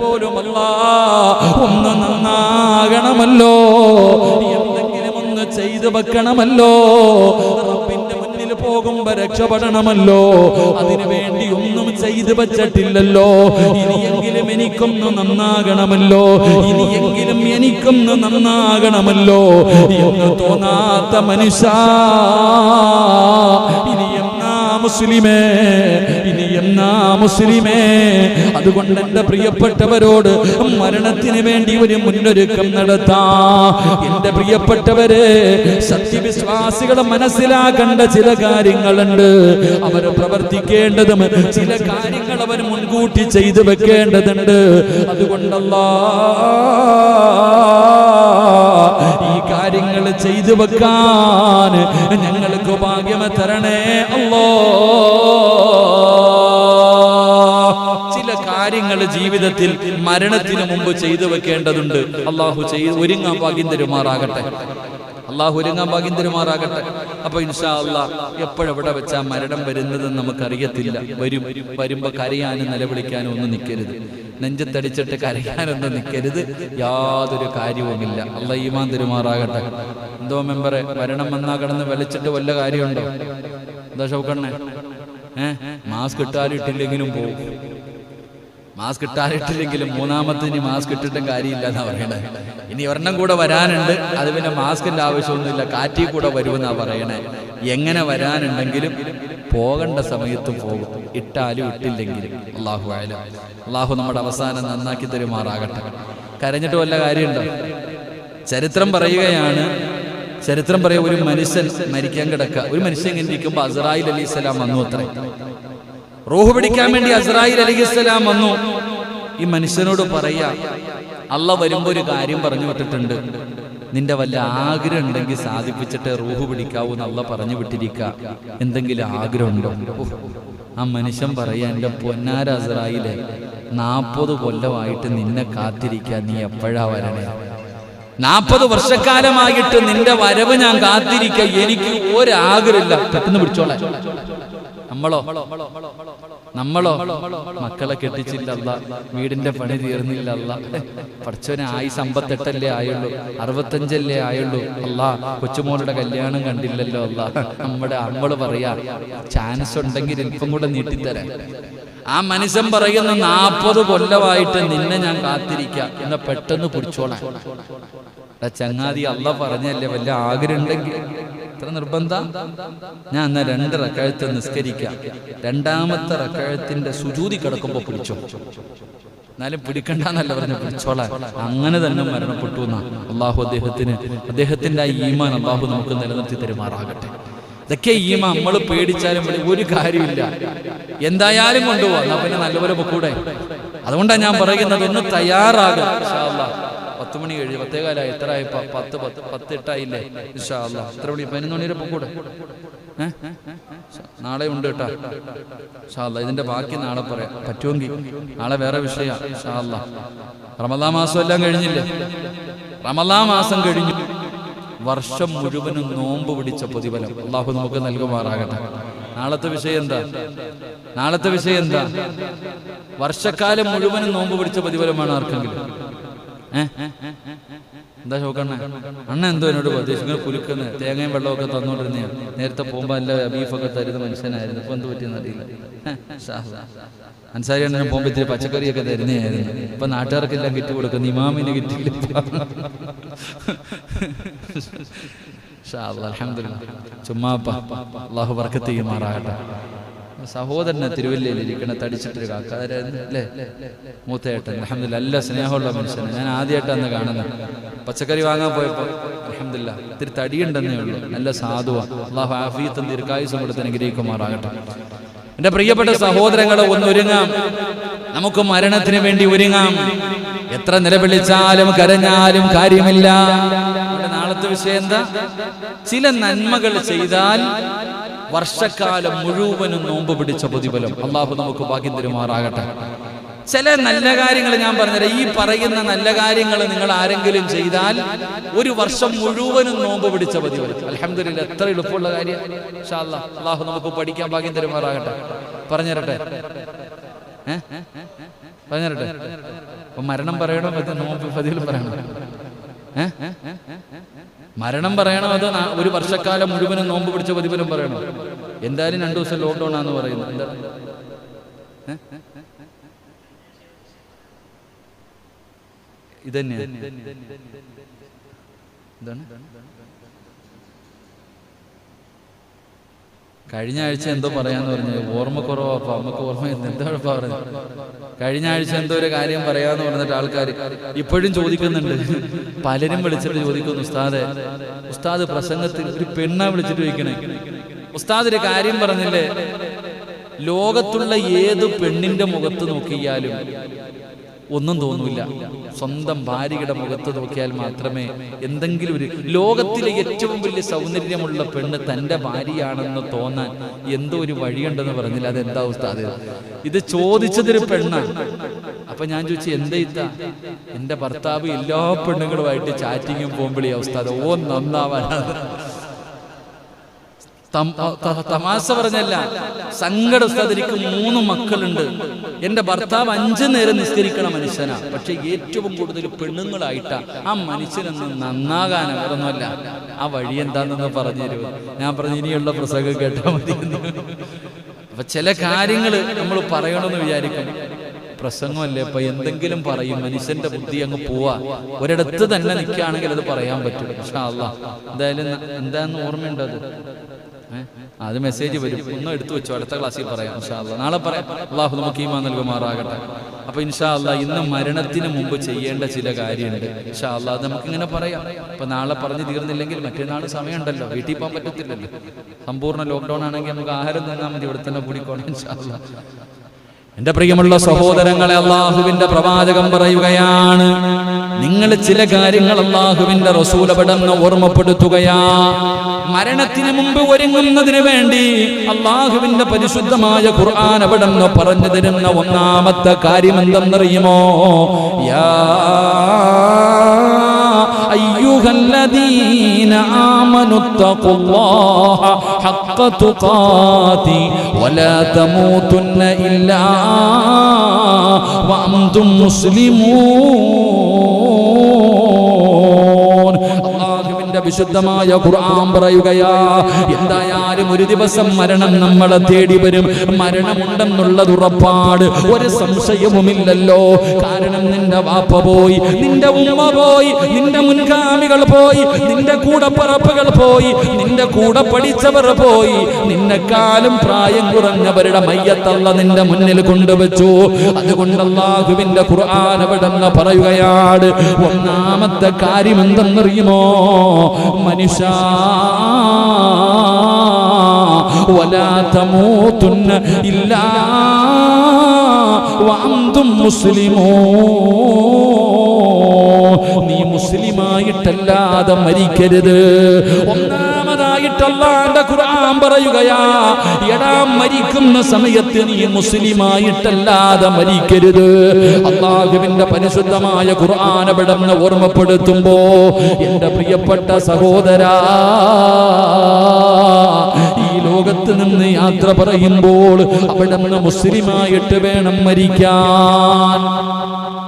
പോലും അല്ലാ ഒന്ന് നന്നാകണമല്ലോ, എന്തെങ്കിലും ഒന്ന് ചെയ്തു വെക്കണമല്ലോ, റബ്ബിന്റെ മുന്നിൽ പോകുമ്പോ രക്ഷപ്പെടണമല്ലോ. അതിനു വേണ്ടി ഒന്നും ചെയ്തു വച്ചിട്ടില്ലല്ലോ. ഇനിയെങ്കിലും എനിക്കൊന്ന് നന്നാകണമല്ലോ, ഇനിയെങ്കിലും എനിക്കൊന്ന് നന്നാകണമല്ലോ എന്ന് തോന്നാത്ത മനുഷ്യ, ഇനി എന്നാ മുസ്ലിമേ, ഇനി എന്നാ മുസ്ലിമേ. അതുകൊണ്ട് എന്റെ പ്രിയപ്പെട്ടവരോട് മരണത്തിന് വേണ്ടി ഒരു മുന്നൊരുക്കം നടത്താം. എന്റെ പ്രിയപ്പെട്ടവരെ, സത്യവിശ്വാസികൾ മനസ്സിലാക്കേണ്ട ചില കാര്യങ്ങളുണ്ട്. അവർ പ്രവർത്തിക്കേണ്ടതും ചില കാര്യങ്ങൾ അവർ മുൻകൂട്ടി ചെയ്തു വെക്കേണ്ടതുണ്ട്. അതുകൊണ്ടല്ലാ, ഈ കാര്യങ്ങൾ ചെയ്തു വെക്കാൻ ഞങ്ങൾക്ക് ഭാഗ്യം തരണേ അല്ലാ. ചില കാര്യങ്ങൾ ജീവിതത്തിൽ മരണത്തിന് മുമ്പ് ചെയ്തു വെക്കേണ്ടതുണ്ട്. അള്ളാഹു ഒരുങ്ങാൻ ഭാഗ്യം തരുമാറാകട്ടെ, അള്ളാഹു ഒരുങ്ങാൻ ഭാഗ്യം തരുമാറാകട്ടെ. അപ്പൊ ഇൻഷാ അല്ലാഹ് എപ്പോഴെവിടെ വെച്ചാ മരണം വരുന്നതെന്ന് നമുക്കറിയത്തില്ല. വരുമ്പോ കരയാനും നിലവിളിക്കാനും ഒന്നും നിൽക്കരുത്, നെഞ്ചത്തടിച്ചിട്ട് കരയാനൊന്നും നിൽക്കരുത്, യാതൊരു കാര്യവുമില്ല. അള്ളാഹ് ഈമാൻ തരുമാറാകട്ടെ. എന്തോ മെമ്പറെ, മരണം വന്നാ കിടന്ന് വിളിച്ചിട്ട് വല്ല കാര്യമുണ്ടോ? എന്താ ഷൗക്കണ്ണേ, മാസ്ക് ഇട്ടാലിട്ടില്ലെങ്കിലും പോകും. മാസ്ക് ഇട്ടാലിട്ടില്ലെങ്കിലും മൂന്നാമത്തിന് മാസ്ക് ഇട്ടിട്ടും കാര്യമില്ല എന്നാ പറയണേ. ഇനി ഒരെണ്ണം കൂടെ വരാനുണ്ട്, അത് പിന്നെ മാസ്കിന്റെ ആവശ്യമൊന്നുമില്ല, കാറ്റിൽ കൂടെ വരുമെന്നാ പറയണേ. എങ്ങനെ വരാനുണ്ടെങ്കിലും പോകേണ്ട സമയത്തും പോകും, ഇട്ടാലും ഇട്ടില്ലെങ്കിലും. അല്ലാഹു അഅലം. അല്ലാഹു നമ്മുടെ അവസാനം നന്നാക്കി തരുമാറാകട്ടെ. കരഞ്ഞിട്ട് വല്ല കാര്യമുണ്ടോ? ചരിത്രം പറയുകയാണ്, ചരിത്രം പറയാ, ഒരു മനുഷ്യൻ മരിക്കാൻ കിടക്കുക. ഒരു മനുഷ്യൻ ഇങ്ങനെ ഇരിക്കുമ്പോൾ അസ്രായീൽ അലൈഹിസ്സലാം വന്നു. അത്രേ, റൂഹ് പിടിക്കാൻ വേണ്ടി അസ്രായീൽ അലൈഹിസ്സലാം വന്നു. ഈ മനുഷ്യനോട് പറയാ, അള്ളാഹ് വരുമ്പോ ഒരു കാര്യം പറഞ്ഞു വിട്ടിട്ടുണ്ട്, നിന്റെ വല്ല ആഗ്രഹം ഉണ്ടെങ്കിൽ സാധിപ്പിച്ചിട്ട് റൂഹ് പിടിക്കാവൂ എന്ന് അള്ളാഹ് പറഞ്ഞു വിട്ടിരിക്കുക. എന്തെങ്കിലും ആഗ്രഹം ഉണ്ടോ? ആ മനുഷ്യൻ പറയാ, എന്റെ പൊന്നാര അസ്രായീലേ, 40 കൊല്ലമായിട്ട് നിന്നെ കാത്തിരിക്കാൻ, നീ എപ്പോഴാ വരണേ? 40 വർഷക്കാലമായിട്ട് നിന്റെ വരവ് ഞാൻ കാത്തിരിക്കുക, എനിക്ക് ഒരാഗ്രഹമില്ല. പെട്ടെന്ന് പിടിച്ചോളെ. നമ്മളോ മക്കളെ കെട്ടിച്ചില്ല, വീടിന്റെ പണി തീർന്നില്ല, പഠിച്ചവനെ 58 ആയുള്ളൂ, 65 ആയുള്ളൂ, കൊച്ചുമോളുടെ കല്യാണം കണ്ടില്ലല്ലോ. നമ്മള് പറയാ, ചാൻസ് ഉണ്ടെങ്കിൽ ഇപ്പം കൂടെ നീട്ടിത്തരാൻ. ആ മനുഷ്യൻ പറയുന്ന 40 കൊല്ലമായിട്ട് നിന്നെ ഞാൻ കാത്തിരിക്കാം, എന്നാ പെട്ടെന്ന് പിടിച്ചോളാം. ചങ്ങാതി, അള്ളാഹ് പറഞ്ഞല്ലേ, വല്ല ആഗ്രഹം ഉണ്ടെങ്കിൽ. ഇത്ര നിർബന്ധം? ഞാൻ എന്നാ 2 റക്അത്ത് നിസ്കരിക്കാം, 2ാമത്തെ റക്അത്തിന്റെ സുജൂദി കിടക്കുമ്പോ പിടിച്ചോ. എന്നാലും പിടിക്കണ്ടെന്നല്ല പറഞ്ഞു, പിടിച്ചോളാം. അങ്ങനെ തന്നെ മരണപ്പെട്ടു എന്നാ. അള്ളാഹു അദ്ദേഹത്തിന്റെ ആ ഈമാൻ അള്ളാഹു നമുക്ക് നിലനിർത്തി തരുമാറാകട്ടെ. ഇതൊക്കെ ഈമാൻ. നമ്മൾ പേടിച്ചാലും ഒരു കാര്യമില്ല, എന്തായാലും കൊണ്ടുപോകാം. എന്നാ പിന്നെ നല്ലപോലെ പൊക്കൂടെ. അതുകൊണ്ടാണ് ഞാൻ പറയുന്നത്, ഒന്ന് തയ്യാറാകുക. ഇൻഷാ അല്ലാഹ് 10 മണി കഴിഞ്ഞ് 10:15 എത്ര ആയിപ്പോ? 10 8 ഇൻഷാ അല്ലാഹ്. എത്ര മണി? 11 മണി വരെ പൊക്കൂടെ? നാളെ ഉണ്ട് കേട്ടോ ഇൻഷാ അല്ലാഹ്. ഇതിന്റെ ബാക്കി നാളെ പറയാം പറ്റുമെങ്കിൽ. നാളെ വേറെ വിഷയം ഇൻഷാ അല്ലാഹ്. റമദാൻ മാസം എല്ലാം കഴിഞ്ഞില്ലേ? റമദാൻ മാസം കഴിഞ്ഞു, വർഷം മുഴുവനും നോമ്പ് പിടിച്ച പ്രതിഫലം അള്ളാഹു നമുക്ക് നൽകുമാറാകട്ടെ. നാളത്തെ വിഷയം എന്താ? വർഷക്കാലം മുഴുവനും നോമ്പ് പിടിച്ച പ്രതിഫലമാണ് ആർക്കെങ്കിലും? എന്താ ചോക്കണ്ണ? അണ്ണ എന്തോ എന്നോട് പ്രതീക്ഷിക്കുന്ന കുലുക്കുന്ന തേങ്ങയും വെള്ളമൊക്കെ തന്നോണ്ടിരുന്ന നേരത്തെ പോകുമ്പോ അല്ല ബീഫൊക്കെ തരുന്ന മനുഷ്യനായിരുന്നു. ഇപ്പൊ എന്ത് പറ്റിയെന്ന് അറിയില്ല. അൻസാരി അണ്ണന് പോകുമ്പോ ഇത്തിരി പച്ചക്കറിയൊക്കെ തരുന്നതായിരുന്നു. ഇപ്പൊ നാട്ടുകാർക്കെല്ലാം കിറ്റ് കൊടുക്കുന്നു, ഇമാമിന് കിറ്റില്ല. അൽഹംദുലില്ലാഹ്. ചുമ്മാപ്പ അല്ലാഹു ബർക്കത്ത് ചെയ്യുമാറാകട്ടെ. സഹോദരനെ തിരുവല്ലയിൽ ഇരിക്കണ തടിച്ചിട്ടൊരു കാക്കാരല്ലേ, മൂത്തയേട്ടൻ. അൽഹംദുലില്ലാഹ്, നല്ല സ്നേഹമുള്ള മനുഷ്യന്. ഞാൻ ആദ്യമായിട്ടാണ് കാണുന്നത്. പച്ചക്കറി വാങ്ങാൻ പോയപ്പോൾ അൽഹംദുലില്ലാഹ് ഇത്തിരി തടിയുണ്ടെന്നേ ഉള്ളൂ. നല്ല സാധുവാണ്. അല്ലാഹു ആഫിയത്തും ദീർഘായുസ്സും കൊടുത്ത് അനുഗ്രഹിക്കുമാറാകട്ടെ. എന്റെ പ്രിയപ്പെട്ട സഹോദരങ്ങളെ, ഒന്നൊരുങ്ങാം. നമുക്ക് മരണത്തിന് വേണ്ടി ഒരുങ്ങാം. എത്ര നിലവിളിച്ചാലും കരഞ്ഞാലും കാര്യമില്ല. നാളത്തെ വിഷയം എന്താ? ചില നന്മകൾ ചെയ്താൽ വർഷക്കാലം മുഴുവനും നോമ്പ് പിടിച്ച പ്രതിഫലം. അള്ളാഹു നമുക്ക് ഭാഗ്യം തരുമാറാകട്ടെ. ചില നല്ല കാര്യങ്ങൾ ഞാൻ പറഞ്ഞുതരാം. ഈ പറയുന്ന നല്ല കാര്യങ്ങൾ നിങ്ങൾ ആരെങ്കിലും ചെയ്താൽ ഒരു വർഷം മുഴുവനും നോമ്പ് പിടിച്ച പ്രതിഫലം. അൽഹംദുലില്ലാഹ്, എത്ര എളുപ്പമുള്ള കാര്യം. ഇൻഷാ അല്ലാഹ് അള്ളാഹു നമുക്ക് പഠിക്കാൻ ഭാഗ്യം തരുമാറാകട്ടെ. പറഞ്ഞുതരട്ടെ, പറഞ്ഞുതരട്ടെ. അപ്പൊ മരണം പറയണോ അത് നോമ്പ് പ്രതിഫലം പറയണോ? മരണം പറയണോ അതോ ഒരു വർഷക്കാലം മുഴുവനും നോമ്പ് പിടിച്ച പ്രതിഫലം പറയണോ? എന്തായാലും 2 ദിവസം ലോക്ക്ഡൌൺ ആണെന്ന് പറയുന്നു. എന്താ ഇതന്നെ? എന്താണ്? കഴിഞ്ഞ ആഴ്ച എന്തോ പറയാന്ന് പറഞ്ഞത് ഓർമ്മക്കുറവാ. അപ്പൊ നമുക്ക് ഓർമ്മ എന്താണ് പറഞ്ഞത്? കഴിഞ്ഞ ആഴ്ച എന്തോ ഒരു കാര്യം പറയാന്ന് പറഞ്ഞിട്ട് ആൾക്കാർ ഇപ്പോഴും ചോദിക്കുന്നുണ്ട്. പലരും വിളിച്ചിട്ട് ചോദിക്കുന്നു, ഉസ്താദ് പ്രസംഗത്തിൽ ഒരു പെണ്ണ വിളിച്ചിട്ട് ചോദിക്കണേ, ഉസ്താദ് ഒരു കാര്യം പറഞ്ഞില്ലേ, ലോകത്തുള്ള ഏത് പെണ്ണിന്റെ മുഖത്ത് നോക്കിയാലും ഒന്നും തോന്നൂല, സ്വന്തം ഭാര്യയുടെ മുഖത്ത് നോക്കിയാൽ മാത്രമേ എന്തെങ്കിലും ഒരു, ലോകത്തിലെ ഏറ്റവും വലിയ സൗന്ദര്യമുള്ള പെണ്ണ് തന്റെ ഭാര്യയാണെന്ന് തോന്നാൻ എന്തോ ഒരു വഴിയുണ്ടെന്ന് പറഞ്ഞില്ല. അതെന്താ ഉസ്താദ്? ഇത് ചോദിച്ചതൊരു പെണ്ണാണ്. അപ്പൊ ഞാൻ ചോദിച്ചു, എന്താ ഇത്ത? എന്റെ ഭർത്താവ് എല്ലാ പെണ്ണുങ്ങളുമായിട്ട് ചാറ്റിങ്ങും പോകുമ്പോഴേ ഉസ്താദ് ഓ നന്നാവാനാണ്. തമാശ പറഞ്ഞല്ല, സങ്കട ഉസ്താദ്, എനിക്ക് 3 മക്കളുണ്ട്. എന്റെ ഭർത്താവ് 5 നേരം നിസ്കരിക്കണ മനുഷ്യനാ. പക്ഷെ ഏറ്റവും കൂടുതൽ പെണ്ണുങ്ങളായിട്ടാ. ആ മനുഷ്യനൊന്ന് നന്നാകാൻ അവരൊന്നുമല്ല. ആ വഴി എന്താണെന്ന് പറഞ്ഞു തരുമോ? ഞാൻ പറഞ്ഞു, ഇനിയുള്ള പ്രസംഗം കേട്ടാൽ മതി. അപ്പൊ ചില കാര്യങ്ങൾ നമ്മൾ പറയണമെന്ന് വിചാരിക്കും. പ്രസംഗമല്ലേ, ഇപ്പൊ എന്തെങ്കിലും പറയും, മനുഷ്യന്റെ ബുദ്ധി അങ്ങ് പോവാ. ഒരിടത്ത് തന്നെ നിൽക്കുകയാണെങ്കിൽ അത് പറയാൻ പറ്റും. ഇൻഷാ അല്ലാഹ് എന്തായാലും എന്താന്ന് ഓർമ്മയുണ്ടോ? അത് മെസ്സേജ് വരും, ഒന്നും എടുത്തു വെച്ചോ, അടുത്ത ക്ലാസ്സിൽ പറയാം. ഇൻഷാ അല്ലാഹ് നാളെ പറയാം. അള്ളാഹു നമുക്ക് ഈമാൻ നൽകുമാറാകട്ടെ. അപ്പൊ ഇൻഷാ അല്ലാഹ് ഇന്ന് മരണത്തിന് മുമ്പ് ചെയ്യേണ്ട ചില കാര്യമുണ്ട്. ഇൻഷാ അല്ലാഹ് അത് നമുക്കിങ്ങനെ പറയാം. അപ്പൊ നാളെ പറഞ്ഞു തീർന്നില്ലെങ്കിൽ മറ്റന്നാൾ സമയമുണ്ടല്ലോ, വീട്ടിൽ പോകാൻ പറ്റത്തില്ലല്ലോ. സമ്പൂർണ്ണ ലോക്ക്ഡൌൺ ആണെങ്കിൽ നമുക്ക് ആഹാരം തന്നാൽ മതി, ഇവിടെ തന്നെ കൂടിക്കോണം. ഇൻഷാ അല്ലാഹ് എന്റെ പ്രിയമുള്ള സഹോദരങ്ങളെ, അള്ളാഹുവിന്റെ പ്രവാചകം പറയുകയാണ്, നിങ്ങൾ ചില കാര്യങ്ങൾ അള്ളാഹുവിന്റെ റസൂൽ അവിടുന്ന് ഓർമ്മപ്പെടുത്തുകയാ. മരണത്തിന് മുമ്പ് ഒരുങ്ങുന്നതിന് വേണ്ടി അള്ളാഹുവിന്റെ പരിശുദ്ധമായ ഖുർആൻ അവിടുന്ന് പറഞ്ഞു തരുന്ന ഒന്നാമത്തെ കാര്യം എന്തെന്നറിയുമോ? യാ അയ്യുഹല്ലദീന ആമനുത്തഖുല്ലാഹ ഹഖ്ക തുഖാതി വലാ തമൂതുന്ന ഇല്ലാ വഅൻതും മുസ്ലിമൂൻ. അല്ലാഹുവിന്റെ വിശുദ്ധമായ ഖുർആൻ പറയുകയാ, എന്തായാലും ഒരു ദിവസം മരണം നമ്മളെ തേടി വരും. മരണമുണ്ടെന്നുള്ളത് ഉറപ്പാട്, ഒരു സംശയവുമില്ലല്ലോ. കാരണം നിന്റെ വാപ്പ പോയി, നിന്റെ ഉമ്മ പോയി, നിന്റെ മുൻഗാമികൾ പോയി, നിന്റെ കൂടപ്പറപ്പുകൾ പോയി, നിന്റെ കൂടെ പഠിച്ചവർ പോയി, നിന്നെക്കാളും പ്രായം കുറഞ്ഞവരുടെ മയ്യത്തള്ള നിന്റെ മുന്നിൽ കൊണ്ടുവച്ചു. അതുകൊണ്ട് അല്ലാഹുവിന്റെ ഖുർആൻ അവിടുന്ന് പറയുകയാണ്, ഒന്നാമത്തെ കാര്യം എന്തെന്നറിയുമോ? മനുഷ്യ വലാ തമൂതുന്ന ഇല്ലാ വഅൻതും മുസ്ലിമൂൻ. നീ മുസ്ലിമായിട്ടല്ലാതെ മരിക്കരുത്. ഒന്നാമതായിട്ട് അല്ലാഹുവിന്റെ ഖുർആൻ പറയുകയാ, എടാ മരിക്കുന്ന സമയത്ത് നീ മുസ്ലിമായിട്ടല്ലാതെ മരിക്കരുത്. അല്ലാഹുവിന്റെ പരിശുദ്ധമായ ഖുർആൻ അവിടുന്ന് ഓർമ്മപ്പെടുത്തുമ്പോ എന്റെ പ്രിയപ്പെട്ട സഹോദരാ, ഈ ലോകത്ത് നിന്ന് യാത്ര പറയുമ്പോൾ അവിടുന്ന് മുസ്ലിമായിട്ട് വേണം മരിക്കാൻ.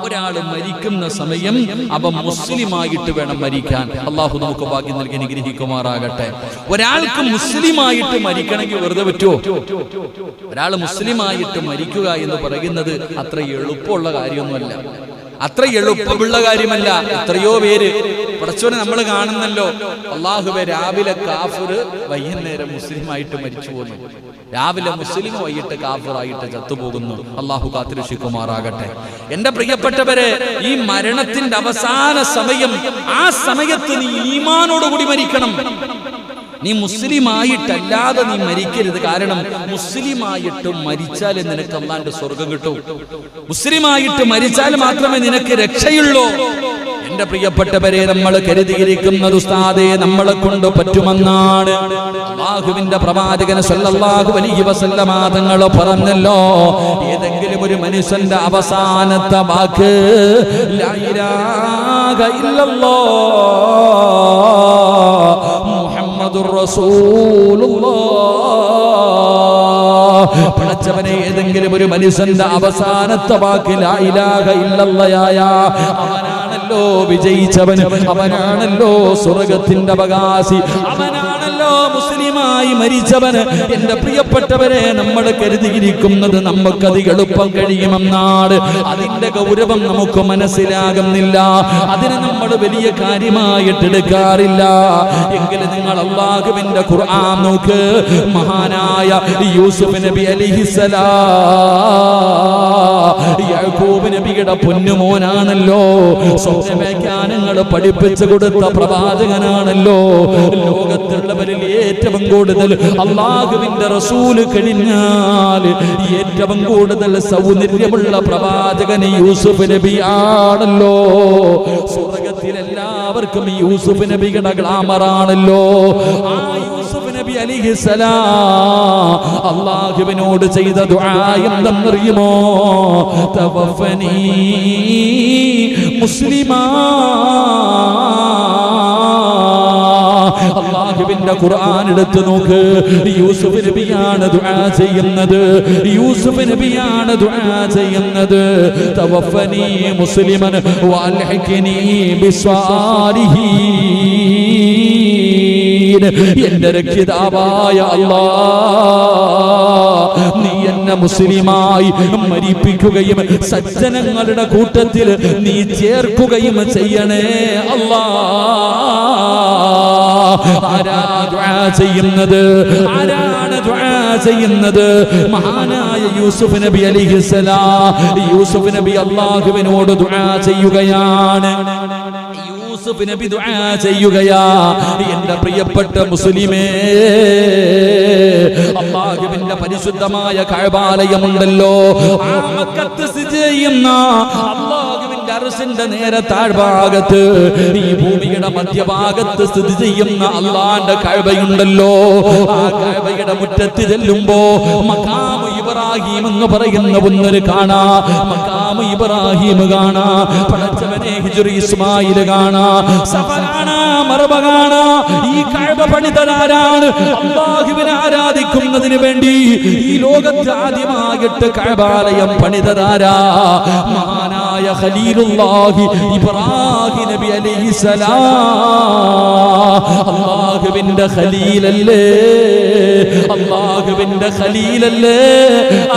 ഒരാൾ മരിക്കുന്ന സമയം അവൻ മുസ്ലിമായിട്ട് വേണം മരിക്കാൻ. അള്ളാഹു നമുക്ക് ഭാഗ്യം നൽകി അനുഗ്രഹിക്കുമാറാകട്ടെ. ഒരാൾക്ക് മുസ്ലിമായിട്ട് മരിക്കണമെങ്കിൽ വെറുതെ പറ്റുമോ? ഒരാൾ മുസ്ലിമായിട്ട് മരിക്കുക എന്ന് പറയുന്നത് അത്ര എളുപ്പമുള്ള കാര്യമൊന്നുമല്ല. അത്ര എളുപ്പമുള്ള കാര്യമല്ല. എത്രയോ പേര് പടച്ചോനെ നമ്മൾ കാണുന്നല്ലോ, അള്ളാഹുവേ രാവിലെ കാഫിർ വൈകുന്നേരം മുസ്ലിമായിട്ട് മരിച്ചു പോകുന്നു, രാവിലെ മുസ്ലിം വൈകിട്ട് കാഫിറായിട്ട് ചത്തുപോകുന്നു. അള്ളാഹു കാത്തുരക്ഷിക്കുമാറാകട്ടെ. എന്റെ പ്രിയപ്പെട്ടവരെ, ഈ മരണത്തിന്റെ അവസാന സമയം, ആ സമയത്ത് നീ ഈമാനോടുകൂടി മരിക്കണം. നീ മുസ്ലിമായിട്ടല്ലാതെ നീ മരിക്കരുത്. കാരണം മുസ്ലിമായിട്ട് മരിച്ചാൽ നിനക്ക് അല്ലാണ്ട് സ്വർഗം കിട്ടും. മുസ്ലിമായിട്ട് മരിച്ചാൽ മാത്രമേ നിനക്ക് രക്ഷയുള്ളൂ. എന്റെ പ്രിയപ്പെട്ടവരെ, നമ്മൾ കരുതിയിരിക്കുന്നത് ഉസ്താദേ നമ്മളെ കൊണ്ട് പറ്റുമെന്നാണ്. അല്ലാഹുവിന്റെ പ്രവാചകൻ സല്ലല്ലാഹു അലൈഹി വസല്ലമ തങ്ങൾ പറഞ്ഞല്ലോ, ഏതെങ്കിലും ഒരു മനുഷ്യന്റെ അവസാനത്തെ വാക്ക് ലാ ഇലാഹ ഇല്ലല്ലാഹ് മുഹമ്മദുർ റസൂലുള്ളാഹ്. പടച്ചവനെ, ഏതെങ്കിലും ഒരു മനുഷ്യന്റെ അവസാനത്തെ വാക്ക് ലാ ഇലാഹ ഇല്ലല്ലാഹ്, അവനാണല്ലോ വിജയിച്ചവൻ, അവനാണല്ലോ സ്വർഗത്തിന്റെ അവകാശി, അവനാണല്ലോ മുസ്ലിമായി മരിച്ചവൻ. എന്റെ പ്രിയപ്പെട്ടവരെ, നമ്മൾ കരുതിയിരിക്കുന്നത് നമുക്കത് എളുപ്പം കഴിയുമെന്നാണ്. അതിന്റെ ഗൗരവം നമുക്ക് മനസ്സിലാകുന്നില്ല. അതിന് നമ്മൾ വലിയ കാര്യമായിട്ടെടുക്കാറില്ല. എങ്കിലും നിങ്ങൾ അല്ലാഹുവിന്റെ ഖുർആൻ നോക്ക്. മഹാനായ യൂസുഫ് നബി അലൈഹിസ്സലാം യാക്കൂബ് നബിയുടെ പൊന്നുമോനാണല്ലോ. സ്വപ്നവ്യാഖ്യാനങ്ങൾ പഠിപ്പിച്ചു കൊടുത്ത പ്രവാചകനാണല്ലോ. ലോകത്തുള്ളവരിൽ ഏറ്റവും കൂടുതൽ അല്ലാഹുവിന്റെ റസൂൽ കഴിഞ്ഞാൽ ഏറ്റവും കൂടുതൽ സൗന്ദര്യമുള്ള പ്രവാചകൻ യൂസുഫ് നബിയാണല്ലോ. സ്വർഗത്തിൽ എല്ലാവർക്കും യൂസുഫ് നബിയുടെ ഗ്ലാമറാണല്ലോ. ആ യൂസുഫ് നബി അലൈഹിസ്സലാം അല്ലാഹുവിനോട് ചെയ്ത ദുആ എന്തെന്നറിയുമോ? തവഫനി മുസ്ലിമാ. അല്ലാഹുവിന്റെ ഖുർആൻ എടുത്തു നോക്ക്. യൂസുഫ് നബിയാണ് ദുആ ചെയ്യുന്നത്. യൂസുഫ് നബിയാണ് ദുആ ചെയ്യുന്നത്. തവഫനി മുസ്ലിമൻ വഅൽഹിഖ്നി ബിസ്വാലിഹീൻ. എന്റെ രക്ഷിതാവായ അല്ലാഹ്, നീ എന്നെ മുസ്ലിമായി മരിപ്പിക്കുകയും സജ്ജനങ്ങളുടെ കൂട്ടത്തിൽ നീ ചേർക്കുകയും ചെയ്യണേ അല്ലാഹ്. ആരാണ് ദുആ ചെയ്യുന്നത്? ആരാണ് ദുആ ചെയ്യുന്നത്? മഹാനായ യൂസുഫ് നബി അലൈഹിസ്സലാം. യൂസുഫ് നബി അല്ലാഹുവിനോട് ദുആ ചെയ്യുകയാണ്. യൂസുഫ് നബി ദുആ ചെയ്യുകയാ. എന്റെ പ്രിയപ്പെട്ട മുസ്ലിമേ, അല്ലാഹുവിന്റെ പരിശുദ്ധമായ കഅബാലയമുണ്ടല്ലോ, ആ മക്കത്ത് സ്ഥിതി ചെയ്യുന്ന അല്ലാഹുവിന്റെ അർശിന്റെ നേരെ താഴ്ഭാഗത്ത്, ഈ ഭൂമിയുടെ മധ്യഭാഗത്ത് സ്ഥിതി ചെയ്യുന്ന അല്ലാഹുവിന്റെ കഅബയുണ്ടല്ലോ. ആ കഅബയുടെ മുറ്റത്ത് ചെല്ലുമ്പോ മഖാമു ഇബ്രാഹിം എന്ന് പറയുന്ന ഒന്നൊരു കാണാ. മഖാമു ഇബ്രാഹിം കാണാ. പടച്ചവനെ, ഹിജ്ർ ഇസ്മായിൽ കാണാ. സഫറാണ്, മർവ കാണാ. ഈ കഅബ പണിതതാരാണ്? അല്ലാഹുവിനെ ആരാധിക്കുന്നതിന് വേണ്ടി ഈ ലോകത്ത് ആദ്യമായിട്ട് കഅബാലയം പണിതതാരാ? മഹാനായ ഖലീലുല്ലാഹി ഇബ്രാഹിം നബി അലൈഹിസ്സലാം. അല്ലാഹുവിന്റെ ഖലീലല്ലേ, അല്ലാഹുവിന്റെ ഖലീലല്ലേ.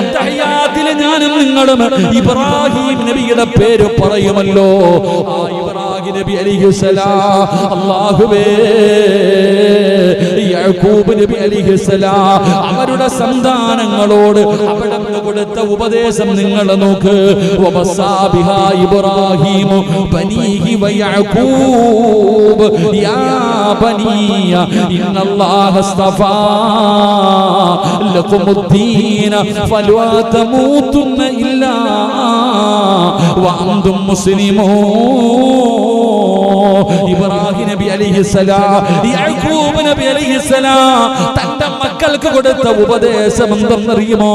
അത്തഹിയാത്തിൽ ഞാനും നിങ്ങളും ഇബ്രാഹിം നബിയുടെ പേര് പറയുമല്ലോ. ആ ഇബ്രാഹിം നബി അലൈഹിസ്സലാം അല്ലാഹുവേ, യാക്കൂബ് നബി അലൈഹിസ്സലാം അവരുടെ സന്താനങ്ങളോട് അവിടുന്ന് കൊടുത്ത ഉപദേശം നിങ്ങൾ നോക്ക്. വബസാബിഹാ ഇബ്രാഹിം ബനീഹി വയഅകൂബ് യാ ബനിയ ഇന്നല്ലാഹ അസ്തഫാ ലകുമുദ്ദീന ഫലാ തമൂതുന്ന ഇല്ലാ വഅൻതും മുസ്ലിമൂൻ. ഇബ്രാഹിം നബി അലൈഹിസ്സലാം യാക്കൂബ് നബി അലൈഹിസ്സലാം തന്റെ മക്കൾക്ക് കൊടുത്ത ഉപദേശം എന്തെന്നറിയുമോ?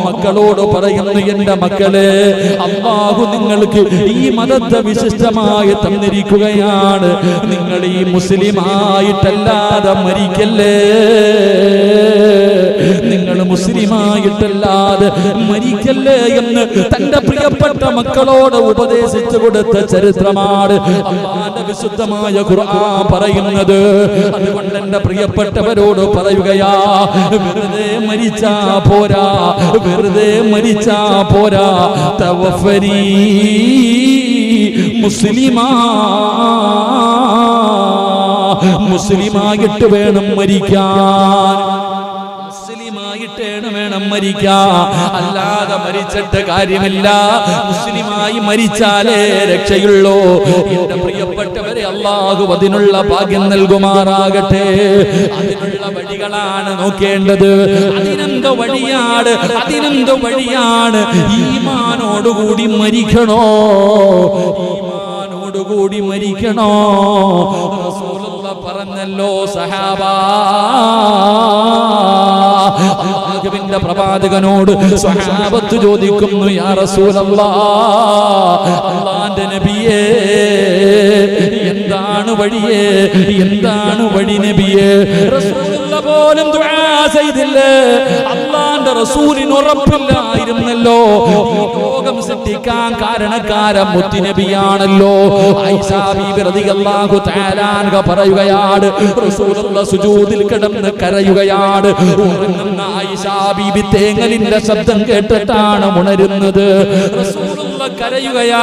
മക്കളോട് പറയുന്നു, എന്റെ മക്കളെ, അല്ലാഹു നിങ്ങൾക്ക് ഈ മതത്തെ വിശിഷ്ടമായി തന്നിരിക്കുകയാണ്. നിങ്ങൾ ഈ മുസ്ലിമായിട്ടല്ലാതെ മരിക്കല്ലേ. നിങ്ങൾ മുസ്ലിമായിട്ടല്ലാതെ മരിക്കല്ലേ എന്ന് തന്റെ പ്രിയപ്പെട്ട മക്കളോട് ഉപദേശിച്ചു കൊടുത്ത ചരിത്രമാണ് അല്ലാഹുവിന്റെ വിശുദ്ധമായ ഖുർആൻ പറയുന്നത്. അതുകൊണ്ട് എന്റെ പ്രിയപ്പെട്ടവരോട് പറയുകയാ, വെറുതെ മരിച്ചാ പോരാ, വെറുതെ മരിച്ചാ പോരാ, തവഫനി മുസ്ലിമാ, മുസ്ലിമായിട്ട് വേണം മരിക്കാൻ, മുസ്ലിമായിട്ടേണ് വേണം മരിക്കാൻ, അല്ലാതെ മരിച്ചിട്ട് കാര്യമില്ല. മുസ്ലിമായി മരിച്ചാലേ രക്ഷയുള്ളൂ. എന്റെ പ്രിയപ്പെട്ടവരെ, അല്ലാഹു അതിനുള്ള ഭാഗ്യം നൽകുമാറാകട്ടെ. അതിനുള്ള വഴികളാണ് നോക്കേണ്ടത്. അതിനെന്ത് വഴിയാണ്, അതിനെന്ത് വഴിയാണ്? ഈമാനോടുകൂടി മരിക്കണോ, ഈമാനോടുകൂടി മരിക്കണോ? റസൂലുള്ളാഹി പറഞ്ഞല്ലോ, സഹാബാ, അല്ലാഹുവിന്റെ പ്രവാചകനോട് സ്വഹാബത്ത് ചോദിക്കുന്നു, യാ റസൂലല്ലാഹ്, അല്ലാഹുവിന്റെ നബിയേ, എന്താണ് വഴിയേ, എന്താണ് വഴി നബിയേ? റസൂലുള്ളാഹി പോലും ദുആ ചെയ്തില്ലേ? അല്ലാഹുവിന്റെ റസൂലിന് ഉറപ്പില്ലായിരുന്നല്ലോ. ലോകം സൃഷ്ടിക്കാൻ കാരണക്കാരൻ മുത്തുനബിയാണല്ലോ. ആയിഷ ബീബി റളിയല്ലാഹു തആല അൻഹ പറയുകയാണ്, റസൂലുള്ളാഹി സുജൂദിൽ കിടന്ന് കരയുകയാണ്. ഉറങ്ങുന്ന ആയിഷ ബീബി തേങ്ങലിന്റെ ശബ്ദം കേട്ടിട്ടാണ് ഉണരുന്നത്. റസൂലുള്ളാഹി കരയുകയാ,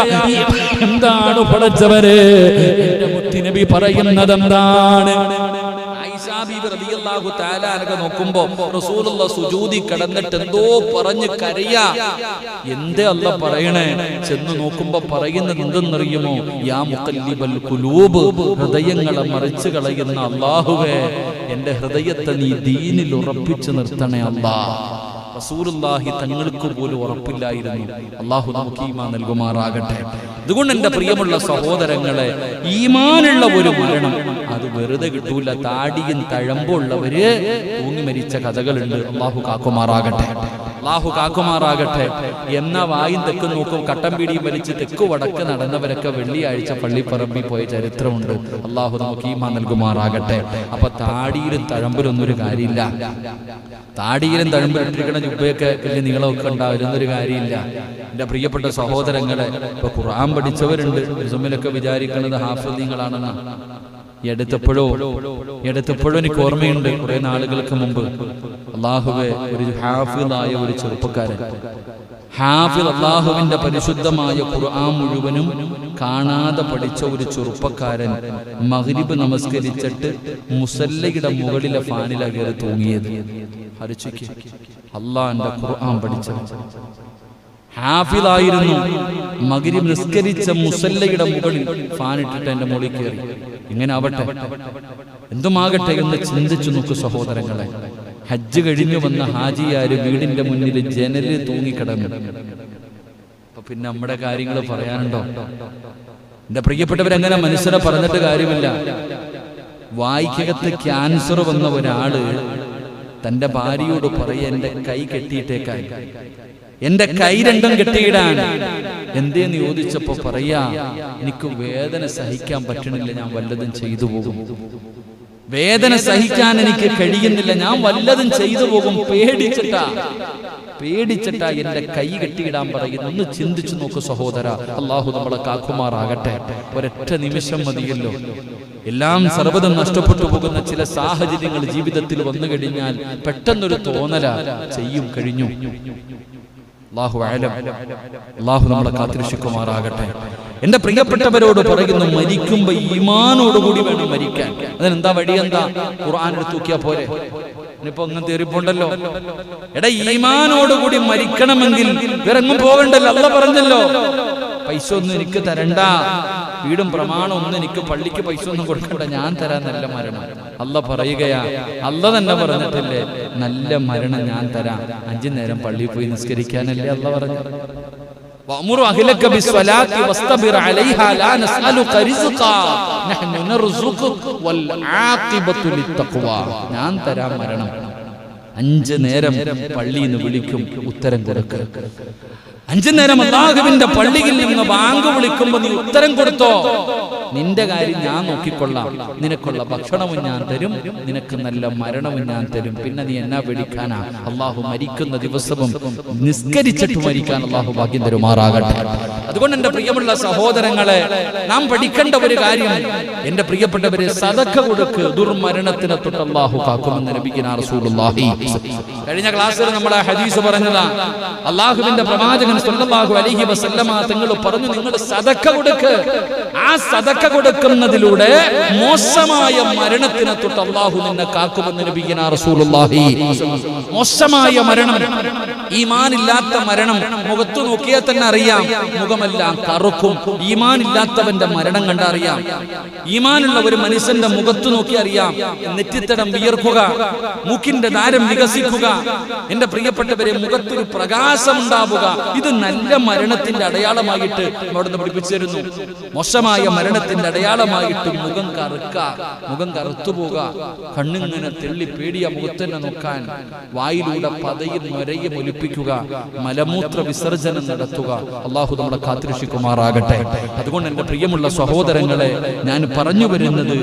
എന്താണ് പടച്ചവരെ? എന്റെ മുത്തുനബി പറയുന്നത് എന്താണ്? നോക്കുമ്പോ റസൂലുള്ളാഹി സുജൂദി കിടന്നിട്ട് എന്തോ പറഞ്ഞ് കരയാ. എന്തേ അല്ലാ പറയണേ? ചെന്ന് നോക്കുമ്പോ പറയുന്നത് എന്തെന്നറിയുമോ? യാ മുഖല്ലിബൽ ഖുലൂബ്, ഹൃദയങ്ങളെ മറിച്ചു കളയുന്ന അല്ലാഹുവേ, എന്റെ ഹൃദയത്തെ നീ ദീനിൽ ഉറപ്പിച്ചു നിർത്തണേ അല്ലാഹ്. റസൂലുള്ളാഹി തങ്ങൾക്ക് പോലും ഉറപ്പില്ലായിരുന്നു. അല്ലാഹു നമുക്ക് ഈമാൻ നൽകുമാറാകട്ടെ. അതുകൊണ്ട് എന്റെ പ്രിയമുള്ള സഹോദരങ്ങളെ, ഈമാനുള്ള ഒരു മരണം അത് വെറുതെ കിട്ടൂല. താടിയും തഴമ്പുള്ളവര് തൂങ്ങി മരിച്ച കഥകളുണ്ട്. അല്ലാഹു കാക്കുമാറാകട്ടെ, അല്ലാഹു കാക്കുമാറാകട്ടെ. എന്നാ വായും തെക്കും നോക്കും കട്ടം പിടിയും വലിച്ച് തെക്കു വടക്ക് നടന്നവരൊക്കെ വെള്ളിയാഴ്ച പള്ളിപ്പറമ്പിൽ പോയ ചരിത്രമുണ്ട്. അല്ലാഹു നമുക്ക് ഈമാൻ നൽകുമാറാകട്ടെ. അപ്പൊ താടിയിലും തഴമ്പിലൊന്നും ഒരു കാര്യമില്ല. താടിയിലും തഴമ്പിലിട്ടിരിക്കണ ജുബ്ബയൊക്കെ വലിയ നീളമൊക്കെ ഉണ്ടാവുന്നൊരു കാര്യമില്ല. എന്റെ പ്രിയപ്പെട്ട സഹോദരങ്ങളെ, ഇപ്പൊ ഖുർആൻ പഠിച്ചവരുണ്ട്. റിസുമിലൊക്കെ വിചാരിക്കുന്നത് ഹാഫിളീങ്ങളാണെന്ന്. എടുത്തപ്പോഴോ എനിക്ക് ഓർമ്മയുണ്ട്, കുറെ നാളുകൾക്ക് മുമ്പ് അല്ലാഹുവേ, ഒരു ഹാഫിളായ ഒരു ചെറുപ്പക്കാരൻ, ഹാഫിൾ, അല്ലാഹുവിന്റെ പരിശുദ്ധമായ ഖുർആൻ മുഴുവനും കാണാതെ പഠിച്ച ഒരു ചെറുപ്പക്കാരൻ മഗ്രിബ് നമസ്കരിച്ചിട്ട് മുസല്ലയുടെ മുകളിലെ ഫാനിലാ കയറി തൂങ്ങിയത്. ഹരിച്ചിക്ക് അല്ലാഹുവിന്റെ ഖുർആൻ പഠിച്ച ഹാഫിളായിരുന്നു. മഗ്രിബ് നിസ്കരിച്ച മുസല്ലയുടെ മുകളിൽ ഫാനിട്ടിട്ട് എന്റെ മുകളിൽ കയറി. ഇങ്ങനെ ആവട്ടെ, എന്തുമാകട്ടെ എന്ന് ചിന്തിച്ചു നോക്കൂ സഹോദരങ്ങളെ. ഹജ്ജ് കഴിഞ്ഞു വന്ന ഹാജിയാര് വീടിന്റെ മുന്നിൽ ജനലിൽ തൂങ്ങിക്കിടന്നു. അപ്പൊ പിന്നെ നമ്മുടെ കാര്യങ്ങൾ പറയാനുണ്ടോ? എന്റെ പ്രിയപ്പെട്ടവരങ്ങനെ മനുഷ്യരെ പറഞ്ഞിട്ട് കാര്യമില്ല. വായ്ക്കകത്ത് ക്യാൻസർ വന്ന ഒരാള് തന്റെ ഭാര്യയോട് പറയാ, എന്റെ കൈ കെട്ടിയിട്ടേക്കാൻ, എന്റെ കൈ രണ്ടും കെട്ടിയിടാൻ. എന്തേന്ന് ചോദിച്ചപ്പോ പറയാ, എനിക്ക് വേദന സഹിക്കാൻ പറ്റണില്ല, ഞാൻ വല്ലതും ചെയ്തു പോകും. വേദന സഹിക്കാൻ എനിക്ക് കഴിയുന്നില്ല, ഞാൻ വല്ലതും ചെയ്തു പോകും. പേടിച്ചിട്ടാ എന്റെ കൈ കെട്ടിയിടാൻ പറയുന്നു. ഒന്ന് ചിന്തിച്ചു നോക്കൂ സഹോദര. അല്ലാഹു നമ്മളെ കാക്കുമാറാകട്ടെ. ഒരൊറ്റ നിമിഷം മതിയല്ലോ. എല്ലാം സർവ്വതും നഷ്ടപ്പെട്ടു പോകുന്ന ചില സാഹചര്യങ്ങൾ ജീവിതത്തിൽ വന്നു കഴിഞ്ഞാൽ പെട്ടെന്നൊരു തോന്നല ചെയ്യും, കഴിഞ്ഞു. അല്ലാഹു അഅലം. അല്ലാഹു നമ്മളെ കാത്തിരക്ഷിക്കുമാറാകട്ടെ. എന്റെ പ്രിയപ്പെട്ടവരോട് പറയുന്നു, മരിക്കുമ്പോ ഈമാനോടുകൂടി വേണം മരിക്കാൻ. അതിനെന്താ വഴി? എന്താ? ഖുർആൻ എടുത്ത് നോക്കിയാ പോരെ? ഇനിയിപ്പോ അങ്ങനത്തെ എറിപ്പുണ്ടല്ലോ. എടാ, ഈമാനോടുകൂടി മരിക്കണമെങ്കിൽ വേറെങ്ങും പോകണ്ടല്ലോ. അല്ലാഹു പറഞ്ഞല്ലോ, പൈസ ഒന്നും എനിക്ക് തരണ്ട, വീടും പ്രമാണം ഒന്നും എനിക്ക് പള്ളിക്ക് പൈസ ഒന്നും കൊടുക്കണ്ട, ഞാൻ തരാൻ നല്ല മരണം. അല്ലാഹു പറയുകയാ, അല്ലാഹു തന്നെ പറഞ്ഞിട്ടില്ലേ, നല്ല മരണം ഞാൻ തരാം. 5 നേരം പള്ളിയിൽ പോയി നിസ്കരിക്കാനല്ലേ അല്ലാഹു പറഞ്ഞു. വഅമുറു അഹ്ലക ബിസ്സലാത്തി വസ്തബിർ അലൈഹാ ലാ നസ്അലുക റിസ്ഖാ നഹ്നു നർസുഖുക വൽ ആഖിബത്തു ലിത്തഖ്വാ. ഞാൻ തരാം മരണം. 5 നേരം പള്ളിയിൽ നിന്ന് വിളിക്കും, ഉത്തരം കൊടുക്കുക. 5 നേരം അല്ലാഹുവിന്റെ പള്ളിയിൽ നിന്ന് ബാങ്ക് വിളിക്കുമ്പോ നീ ഉത്തരം കൊടുത്തോ? നിന്റെ കാര്യം ഞാൻ നോക്കിക്കൊള്ളാം, നിനക്കുള്ള ഭക്ഷണവും ഞാൻ തരും, നിനക്ക് നല്ല മരണവും ഞാൻ തരും, പിന്നെ നീ എന്നാ പേടിക്കാനാ? അള്ളാഹു മരിക്കുന്ന ദിവസവും നിസ്കരിച്ചിട്ട് മരിക്കാൻ അള്ളാഹു ഭാഗ്യം തരുമാറാകട്ടെ. അതുകൊണ്ട് എന്റെ പ്രിയമുള്ള സഹോദരങ്ങളെ, നാം പഠിക്കേണ്ട ഒരു കാര്യം, എന്റെ പ്രിയപ്പെട്ടവരെ, സദഖ കൊടുക്ക്, ദുർമരണത്തിനെ തൊട്ട് അള്ളാഹു കാക്കുമെന്ന് നബിയുനാ റസൂലുള്ളാഹി. കഴിഞ്ഞ ക്ലാസ്സിൽ നമ്മൾ ആ ഹദീസ് പറഞ്ഞതാ. അള്ളാഹുവിന്റെ പ്രവാചകൻ സ്വല്ലല്ലാഹു അലൈഹി വസല്ലമ തങ്ങൾ പറഞ്ഞു, നിങ്ങൾ സദഖ കൊടുക്ക്. ആ സദഖ കൊടുക്കുന്നതിലൂടെ മോശമായ മരണത്തിനെ തൊട്ട് അള്ളാഹു നിന്നെ കാക്കുമെന്ന് നബിയുനാ റസൂലുള്ളാഹി. മോശമായ മരണം, ഈമാനില്ലാത്ത മരണം, മുഖത്തു നോക്കിയാൽ തന്നെ അറിയാം, മുഖമെല്ലാം കറുക്കും. ഈമാനില്ലാത്തവന്റെ മരണം കണ്ടറിയാം. ഈമാനുള്ള ഒരു മനുഷ്യന്റെ മുഖത്തു നോക്കി അറിയാം, നെറ്റിത്തടം വിയർക്കുക, മൂക്കിന്റെ ദാരം വികസിക്കുക. എന്റെ പ്രിയപ്പെട്ടവരെ, മുഖത്തൊരു പ്രകാശം ഉണ്ടാവുക, ഇത് നല്ല മരണത്തിന്റെ അടയാളമായിട്ട് അവിടുന്ന് പഠിപ്പിച്ചു തരുന്നു. മോശമായ മരണത്തിന്റെ അടയാളമായിട്ട് മുഖം കറുക്ക, മുഖം കറുത്തുപോകുക, കണ്ണിങ്ങനെ തെള്ളി പേടിയ മുഖത്തന്നെ നോക്കാൻ, വായിലൂടെ പതയും നൊരയും ഒലിപ്പിക്കുക, മലമൂത്ര വിസർജനം നടത്തുക. അള്ളാഹു നമ്മളെ കാത്തുരക്ഷിക്കുമാറാകട്ടെ. അതുകൊണ്ട് എന്റെ പ്രിയമുള്ള സഹോദരങ്ങളെ, ഞാൻ പറഞ്ഞു വരുന്നത്,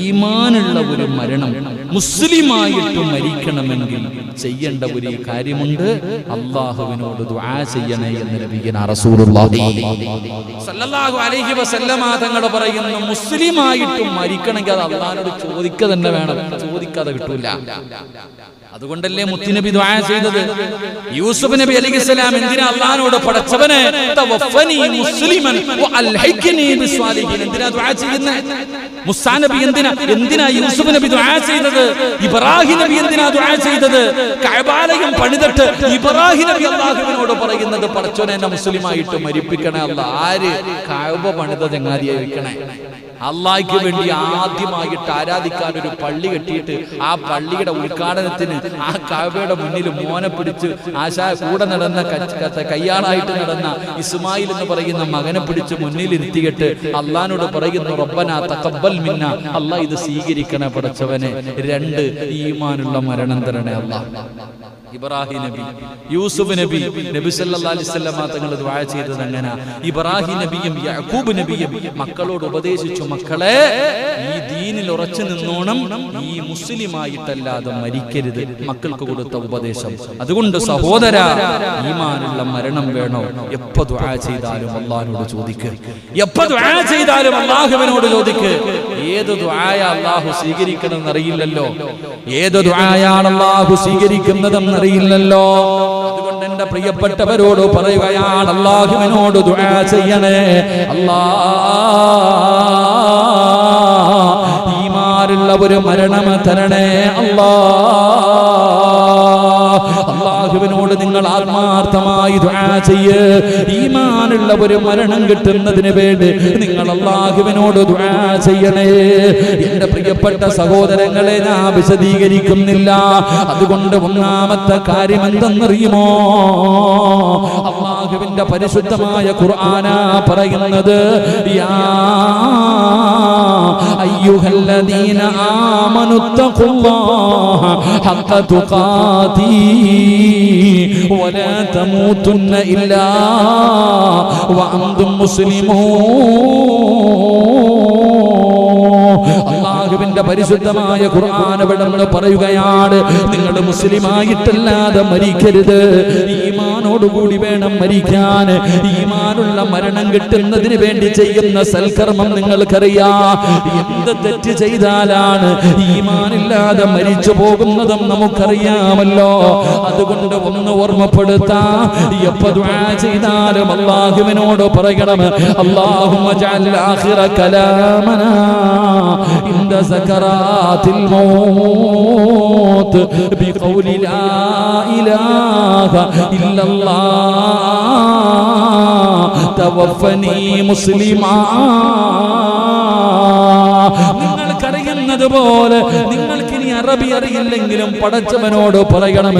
ഈമാനുള്ള ഒരു മരണം, മുസ്ലിമായിട്ട് മരിക്കണമെങ്കിൽ ചെയ്യേണ്ട ഒരു കാര്യമുണ്ട്. അള്ളാഹുവിനോട് ദുആ ചെയ്യണേ എന്ന് നബിയുനാ റസൂലുള്ളാഹി സ്വല്ലല്ലാഹു അലൈഹി വസല്ലമ തങ്ങൾ പറയുന്നു, മുസ്ലിമായിട്ടും മരിക്കണമെങ്കിൽ അത് അള്ളാഹിനോട് ചോദിക്കുക തന്നെ വേണം, ചോദിക്കാതെ കിട്ടൂല. അതുകൊണ്ടല്ലേ മുത്തുനബി ദുആ ചെയ്തത്. യൂസുഫ് നബി അലൈഹിസ്സലാം എന്തിനാ അല്ലാഹുവോട് പടച്ചവനെ തവഫനി മുസ്ലിമൻ വഅൽഹിഖ്നി ബിസ്വാലിഹീൻ എന്തിനാ ദുആ ചെയ്യുന്നത്? മൂസാ നബി എന്തിനാ യൂസുഫ് നബി ദുആ ചെയ്തത്? ഇബ്രാഹിം നബി എന്തിനാ ദുആ ചെയ്തത്? കഅബാലയം പണിതിട്ട് ഇബ്രാഹിം നബി അല്ലാഹുവിനോട് പറയുന്നത്, പടച്ചവനെ എന്നെ മുസ്ലിമായിട്ട് മരിപ്പിക്കണേ അല്ലാഹ്. ആര്? കഅബ പണിത ചങ്ങാതിയായി വെക്കണേ. അള്ളാഹ്ക്ക് വേണ്ടി ആദ്യമായിട്ട് ആരാധിക്കാൻ ഒരു പള്ളി കെട്ടിയിട്ട് ആ പള്ളിയുടെ ഉദ്ഘാടനത്തിന് ആ കഅബയുടെ മുന്നിൽ മോനെ പിടിച്ച് കൂടെ നടന്ന കയ്യാളായിട്ട് നടന്ന ഇസ്മായിൽ എന്ന് പറയുന്ന മകനെ പിടിച്ച് മുന്നിൽ ഇരുത്തിയിട്ട് അള്ളാഹിനോട് പറയുന്നു, റബ്ബനാ തഖബ്ബൽ മിന്നാ, അള്ളാഹ് ഇത് സ്വീകരിക്കണേ പടച്ചവനെ. 2 ഈമാനുള്ള മരണം തരണേ അള്ളാഹ്. ഇബ്രാഹിം നബി, യൂസുഫ് നബി, നബി സല്ലല്ലാഹു അലൈഹി വസല്ലമ തങ്ങൾ ദുആ ചെയ്തത് അങ്ങനെ. ഇബ്രാഹിം നബിയും യാക്കൂബ് നബിയും മക്കളോട് ഉപദേശിച്ചു, മക്കളെ ഈ ദീനിൽ ഉറച്ചു നിന്നോണം, ഈ മുസ്ലിമായിട്ടല്ലാതെ മരിക്കരുത്. മക്കൾക്ക് കൊടുത്ത ഉപദേശം. അതുകൊണ്ട് സഹോദരാ, ഈമാനുള്ള മരണം വേണോ? എപ്പോ ദുആ ചെയ്താലും അല്ലാഹുവോട് ചോദിക്ക്, എപ്പോ ദുആ ചെയ്താലും അല്ലാഹുവിനോട് ചോദിക്ക്. ഏത് ദുആയ അല്ലാഹു സ്വീകരിക്കണമെന്ന് അറിയില്ലല്ലോ, ഏത് ദുആയാണ് അല്ലാഹു സ്വീകരിക്കുന്നതെന്ന് അറിയില്ലല്ലോ. അതുകൊണ്ട് എന്റെ പ്രിയപ്പെട്ടവരോട് പറയുകയാണ്, അല്ലാഹുവിനോട് ദുആ ചെയ്യണേ. അല്ലാഹ് ഈമാനുള്ള ഒരു മരണം തരണേ അല്ലാഹുവിനോട് നിങ്ങൾ ആത്മാർത്ഥമായി ദുആ ചെയ്യ്. ഈമാനുള്ള ഒരു മരണം കിട്ടുന്നതിന് വേണ്ടി നിങ്ങൾ അല്ലാഹുവിനോട് ദുആ ചെയ്യണേ. എന്റെ പ്രിയപ്പെട്ട സഹോദരങ്ങളെ, ഞാൻ വിശദീകരിക്കുന്നില്ല. അതുകൊണ്ട് ഒന്നാമത്തെ കാര്യം എന്തെന്നറിയുമോ? അല്ലാഹുവിന്റെ പരിശുദ്ധമായ ഖുർആനാ പറയുന്നത്, യാ അയ്യുഹല്ലദീന ആമനുത്തഖുല്ലാഹ ഹഖ തുഖാതി വലാ തമൂതുന്ന ഇല്ലാ വഅൻതും മുസ്ലിമൂൻ. അല്ലാഹുവിന്റെ പരിശുദ്ധമായ ഖുർആൻ ഇവിടെ പറയുകയാണ്, നിങ്ങൾ മുസ്ലിമായിട്ടല്ലാതെ മരിക്കരുത്. ഈമാനോടുകൂടി വേണം മരിക്കാൻ. ഈമാനുള്ള മരണം കിട്ടുന്നതിന് വേണ്ടി ചെയ്യുന്ന സൽക്കർമ്മം നിങ്ങൾക്കറിയാം. എന്ത് തെറ്റ് ചെയ്താലാണ് ഈമാനില്ലാതെ മരിച്ചു പോകുന്നതും നമുക്കറിയാമല്ലോ. അതുകൊണ്ട് ഒന്ന് ഓർമ്മപ്പെടുത്താം, എപ്പോ ദുആ ചെയ്താലും അല്ലാഹുവിനോട് പറയണം, അല്ലാഹുമ്മ ജഅൽ ആഖിറ കലാമനാ ഇൻദ സകറാത്തിൽ മൗത്ത് ബിഖൗലി ലാ ഇലാഹ ഇല്ലല്ലാഹ് തവഫനി മുസ്ലിമാ. നിങ്ങൾക്കറിയുന്നത് പോലെ, നിങ്ങൾക്കിനി അറബി അറിയില്ലെങ്കിലും പടച്ചവനോട് പറയണം,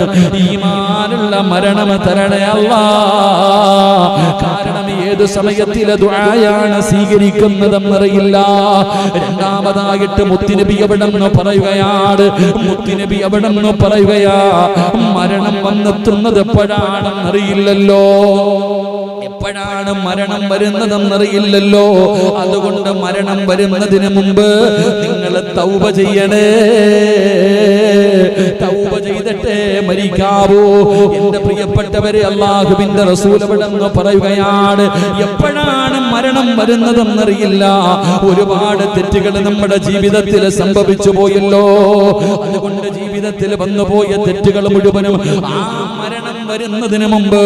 ഈമാനുള്ള മരണം തരണേ അല്ലാഹ്. കാരണം ഏത് സമയത്തിലെ ദുആയാണ് സ്വീകരിക്കുന്നതെന്നറിയില്ല. രണ്ടാമതായിട്ട് മുത്തുനബി എവിടെന്ന് പറയുകയാണ്, മുത്തുനബി എവിടെന്ന് പറയുകയാ, മരണം വന്നെത്തുന്നത് എപ്പോഴാണെന്നറിയില്ലല്ലോ. എപ്പോഴാണ് മരണം വരുന്നതെന്നറിയില്ലല്ലോ. അതുകൊണ്ട് മരണം വരുന്നതിന് മുമ്പ് നിങ്ങൾ തൗബ ചെയ്യണേ. തൗബ ചെയ്തിട്ടേ മരിക്കാവൂ. എന്റെ പ്രിയപ്പെട്ടവരെ, അല്ലാഹുവിന്റെ റസൂൽ അവിടുന്ന് പറയുകയാണ്, എപ്പോഴാണ് മരണം വരുന്നതെന്നറിയില്ല. ഒരുപാട് തെറ്റുകൾ നമ്മുടെ ജീവിതത്തിൽ സംഭവിച്ചു പോയല്ലോ. അതുകൊണ്ട് ജീവിതത്തിൽ വന്നുപോയ തെറ്റുകൾ മുഴുവനും ആ മരണം വരുന്നതിന് മുമ്പ്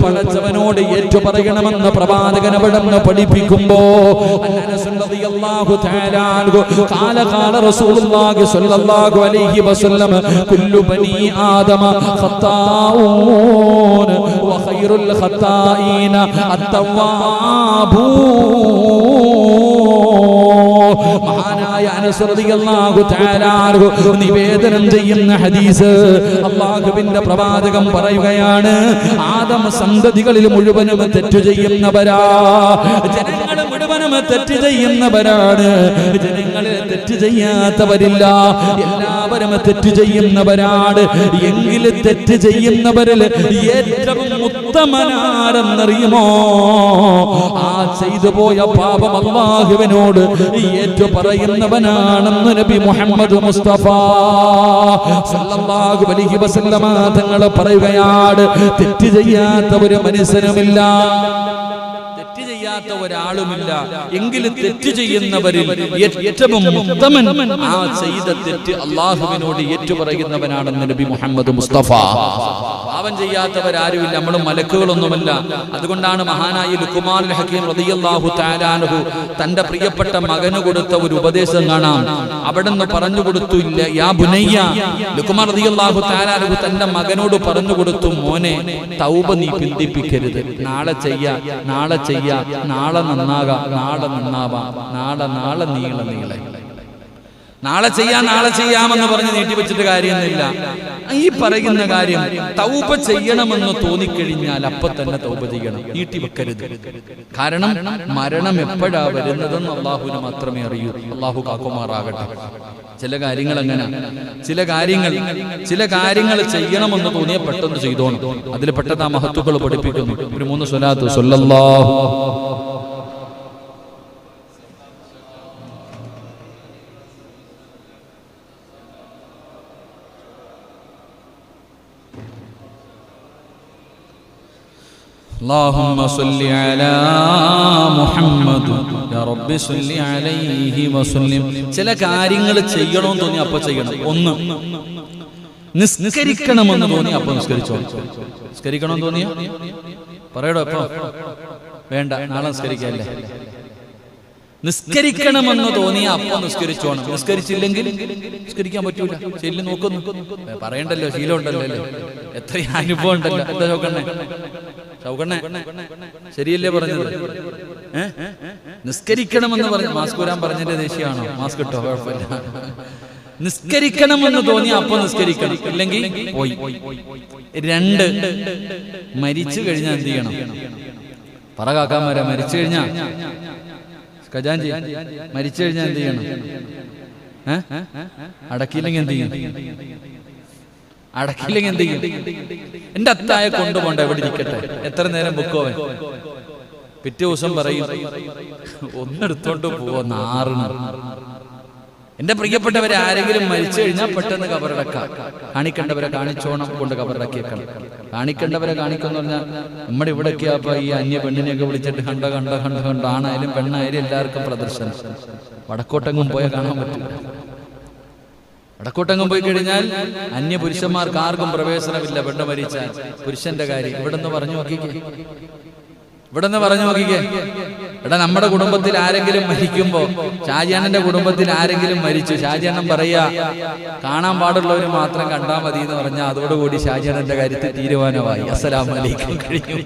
പടച്ചവനോട് ഏറ്റു പറയണമെന്ന് പ്രവാചകൻ അവിടുന്ന് പഠിപ്പിക്കുമ്പോ ഖാല റസൂലുള്ളാഹി സ്വല്ലല്ലാഹു അലൈഹി വസല്ലം കുല്ലു ബനി ആദമ ഖത്താഊൻ വ ഖൈറുൽ ഖത്താഈന മഹാനായ അനസ് റളിയല്ലാഹു തആല നിവേദനം ചെയ്യുന്ന ഹദീസ്, അല്ലാഹുവിന്റെ പ്രവാചകൻ പറയുകയാണ്, ആദം സന്തതികളിൽ മുഴുവനും തെറ്റ് ചെയ്യുന്നവരാ. ജനങ്ങൾ മുഴുവനും തെറ്റ് ചെയ്യുന്നവരാണ്. ജനങ്ങളിൽ തെറ്റ് ചെയ്യാത്തവരില്ല, എല്ലാവരും തെറ്റ് ചെയ്യുന്നവരാണ്. എങ്കിൽ തെറ്റ് ചെയ്യുന്നവരിൽ ഏറ്റവും ഉത്തമനാരെന്നറിയുമോ? ആ ചെയ്തു പോയ പാപം അല്ലാഹുവിനോട് ഏറ്റു പറയുന്നവനാണെന്ന് നബി മുഹമ്മദ് മുസ്തഫ സല്ലല്ലാഹു അലൈഹി വസല്ലമ തങ്ങൾ പറയുകയാണ്. തെറ്റ് ചെയ്യാത്ത ഒരു മനുഷ്യനുമില്ല, തെറ്റ് ചെയ്യാത്ത ഒരാളുമില്ല. എങ്കിലും തെറ്റ് ചെയ്യുന്നവരിൽ ഏറ്റവും ഉത്തമൻ ആ ചെയ്ത തെറ്റ് അല്ലാഹുവിനോട് ഏറ്റു പറയുന്നവനാണെന്ന് നബി മുഹമ്മദ് മുസ്തഫ. പാപം ചെയ്യാത്തവരാരുമില്ല, നമ്മൾ മലക്കുകളൊന്നുമല്ല. അതുകൊണ്ടാണ് മഹാനായ ലുഖ്മാനുൽ ഹകീം റളിയല്ലാഹു തആല അൻഹു തന്റെ പ്രിയപ്പെട്ട മകന് കൊടുത്ത ഒരു ഉപദേശം കാണാം. അവിടുന്ന് പറഞ്ഞു കൊടുത്തു, ഇല്ല യാ ബുനയ്യ, ലുഖ്മാൻ റളിയല്ലാഹു തആല അൻഹു തന്റെ മകനോട് പറഞ്ഞു കൊടുത്തു, മോനെ തൗബ നീ പിന്തിപ്പിക്കരുത്. നാളെ ചെയ്യാ, നാളെ ചെയ്യാ, നാളെ നന്നാകാം, നാളെ നന്നാവാം, നാളെ നാളെ നീളെ നീളെ, നാളെ ചെയ്യാം, നാളെ ചെയ്യാമെന്ന് പറഞ്ഞ് നീട്ടിവെച്ചിട്ട് കാര്യമൊന്നുമില്ല. ഈ പറയുന്ന കാര്യം തൗബ ചെയ്യണമെന്ന് തോന്നിക്കഴിഞ്ഞാൽ അപ്പൊ തന്നെ തൗബ ചെയ്യണം, നീട്ടിവെക്കരുത്. കാരണം മരണം എപ്പോഴാ വരുന്നതെന്ന് അള്ളാഹുവിന് മാത്രമേ അറിയൂ. അള്ളാഹു കാക്കുമാറാകട്ടെ. ചില കാര്യങ്ങൾ അങ്ങനെ, ചില കാര്യങ്ങൾ ചെയ്യണമെന്ന് തോന്നിയ പെട്ടെന്ന് ചെയ്തോണം. അതിൽ പെട്ടെന്ന് ആ മഹത്തുക്കൾ പഠിപ്പിക്കുന്നു. ഒരു 3 സ്വലാത്ത് സ്വല്ലല്ലാഹു اللهم صل على محمد يا رب صل عليه وسلم. ചില കാര്യങ്ങൾ ചെയ്യണമെന്ന് തോന്നി അപ്പൊ ചെയ്യണം. ഒന്ന്, നിസ്കരിക്കണമെന്ന് തോന്നി അപ്പൊ നിസ്കരിച്ചോ. നിസ്കരിക്കണമെന്ന് തോന്നിയ പറയടോ, എപ്പോ വേണ്ട, നാളെ നിസ്കരിക്കല്ലേ. നിസ്കരിക്കണമെന്ന് തോന്നിയ അപ്പൊ നിസ്കരിച്ചോണം. നിസ്കരിച്ചില്ലെങ്കിൽ നിസ്കരിക്കാൻ പറ്റൂല. ശരി, നോക്കുന്നു പറയണ്ടല്ലോ, ശീലം ഉണ്ടല്ലോ അല്ലേ, എത്ര അനുഭവം ഉണ്ടല്ലോ. എന്താ ചൗക്കണ്ണേ, ശരിയല്ലേ പറഞ്ഞത്? നിസ്കരിക്കണമെന്ന് പറഞ്ഞു, മാസ്ക് വരാൻ പറഞ്ഞതിന്റെ ദേഷ്യമാണോ? മാസ്ക് ഇട്ടോ, കുഴപ്പമില്ല. നിസ്കരിക്കണമെന്ന് തോന്നി അപ്പൊ നിസ്കരിക്കണം, ഇല്ലെങ്കിൽ പോയി. 2, മരിച്ചു കഴിഞ്ഞാൽ എന്ത് ചെയ്യണം? പറ കാക്കാമാരാ, മരിച്ചു കഴിഞ്ഞാ ഖജാൻജി, മരിച്ചു കഴിഞ്ഞാൽ എന്ത് ചെയ്യണം? അടക്കിയില്ലെങ്കിൽ എന്ത് ചെയ്യും? അടക്കില്ലെങ്കിൽ എന്ത് ചെയ്യും? എന്റെ അത്തായെ കൊണ്ടുപോണ്ട, എവിടെ ഇരിക്കട്ടെ, എത്ര നേരം ബുക്കോവൻ. പിറ്റേ ദിവസം പറയും, ഒന്നെടുത്തോണ്ട് പോവോ നാറിന്. എന്റെ പ്രിയപ്പെട്ടവരെ, ആരെങ്കിലും മരിച്ചു കഴിഞ്ഞാൽ പെട്ടെന്ന് കബറടക്കാം. കാണിക്കേണ്ടവരെ കാണിച്ചോണം, കൊണ്ട് കബറടക്കിയേക്കണം. കാണിക്കേണ്ടവരെ കാണിക്കുമെന്ന് പറഞ്ഞാൽ നമ്മുടെ ഇവിടെയൊക്കെ അപ്പൊ ഈ അന്യ പെണ്ണിനെയൊക്കെ വിളിച്ചിട്ട് കണ്ട ആണായാലും പെണ്ണായാലും എല്ലാവർക്കും പ്രദർശനം. വടക്കോട്ടെങ്ങും പോയാൽ കാണാൻ പറ്റില്ല. വടക്കോട്ടെങ്ങും പോയി കഴിഞ്ഞാൽ അന്യ പുരുഷന്മാർക്ക് ആർക്കും പ്രവേശനമില്ല. പെണ്ണ് മരിച്ചാൽ പുരുഷന്റെ കാര്യം ഇവിടെ നിന്ന് പറഞ്ഞു നോക്കിക്കേ. എടാ, നമ്മുടെ കുടുംബത്തിൽ ആരെങ്കിലും മരിക്കുമ്പോ, ഷാജിയാണന്റെ കുടുംബത്തിൽ ആരെങ്കിലും മരിച്ചു, ഷാജിയാണൻ പറയാ കാണാൻ പാടുള്ളവര് മാത്രം കണ്ടാൽ മതി എന്ന് പറഞ്ഞാൽ അതോടുകൂടി ഷാജിയാണന്റെ കാര്യത്തിൽ തീരുമാനമായി. അസ്സലാമു അലൈക്കും കഴിഞ്ഞു.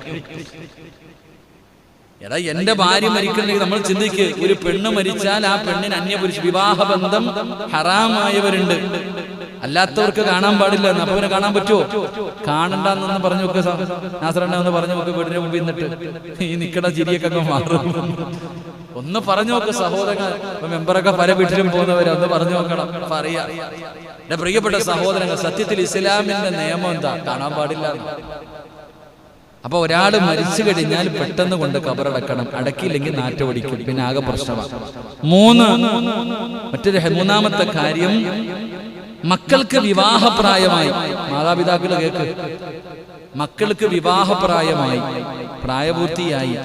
എടാ, എന്റെ ഭാര്യ മരിക്കണമെങ്കിൽ നമ്മൾ ചിന്തിക്ക്, ഒരു പെണ്ണ് മരിച്ചാൽ ആ പെണ്ണിന് അന്യപുരുഷ വിവാഹബന്ധം ഹറാമായവരുണ്ട്, അല്ലാത്തവർക്ക് കാണാൻ പാടില്ല. അപ്പൊ അവനെ കാണാൻ പറ്റുമോ? കാണണ്ടെന്നൊന്ന് പറഞ്ഞു നോക്ക്, നാസറണ്ണ ഒന്ന് പറഞ്ഞു നോക്ക്. വീടിന്റെ മുമ്പിൽ നിന്നിട്ട് ഈ നിക്കണ ചിരിയൊക്കെ മാറും. ഒന്ന് പറഞ്ഞു നോക്ക് സഹോദരങ്ങൾ. മെമ്പറൊക്കെ പല വീട്ടിലും പോകുന്നവരെ ഒന്ന് പറഞ്ഞു നോക്കണം. പറയാ, എന്റെ പ്രിയപ്പെട്ട സഹോദരങ്ങൾ, സത്യത്തിൽ ഇസ്ലാമിന്റെ നിയമം എന്താ? കാണാൻ പാടില്ല. അപ്പൊ ഒരാൾ മരിച്ചു കഴിഞ്ഞാൽ പെട്ടെന്ന് കൊണ്ട് കബറടക്കണം, അടക്കിയില്ലെങ്കിൽ നാറ്റമടിക്കും, പിന്നെ ആകെ പ്രശ്നമാണ്. മൂന്നാമത്തെ കാര്യം, മക്കൾക്ക് വിവാഹപ്രായമായി, മാതാപിതാക്കൾ കേൾക്ക്, മക്കൾക്ക് വിവാഹപ്രായമായി, പ്രായപൂർത്തിയായി,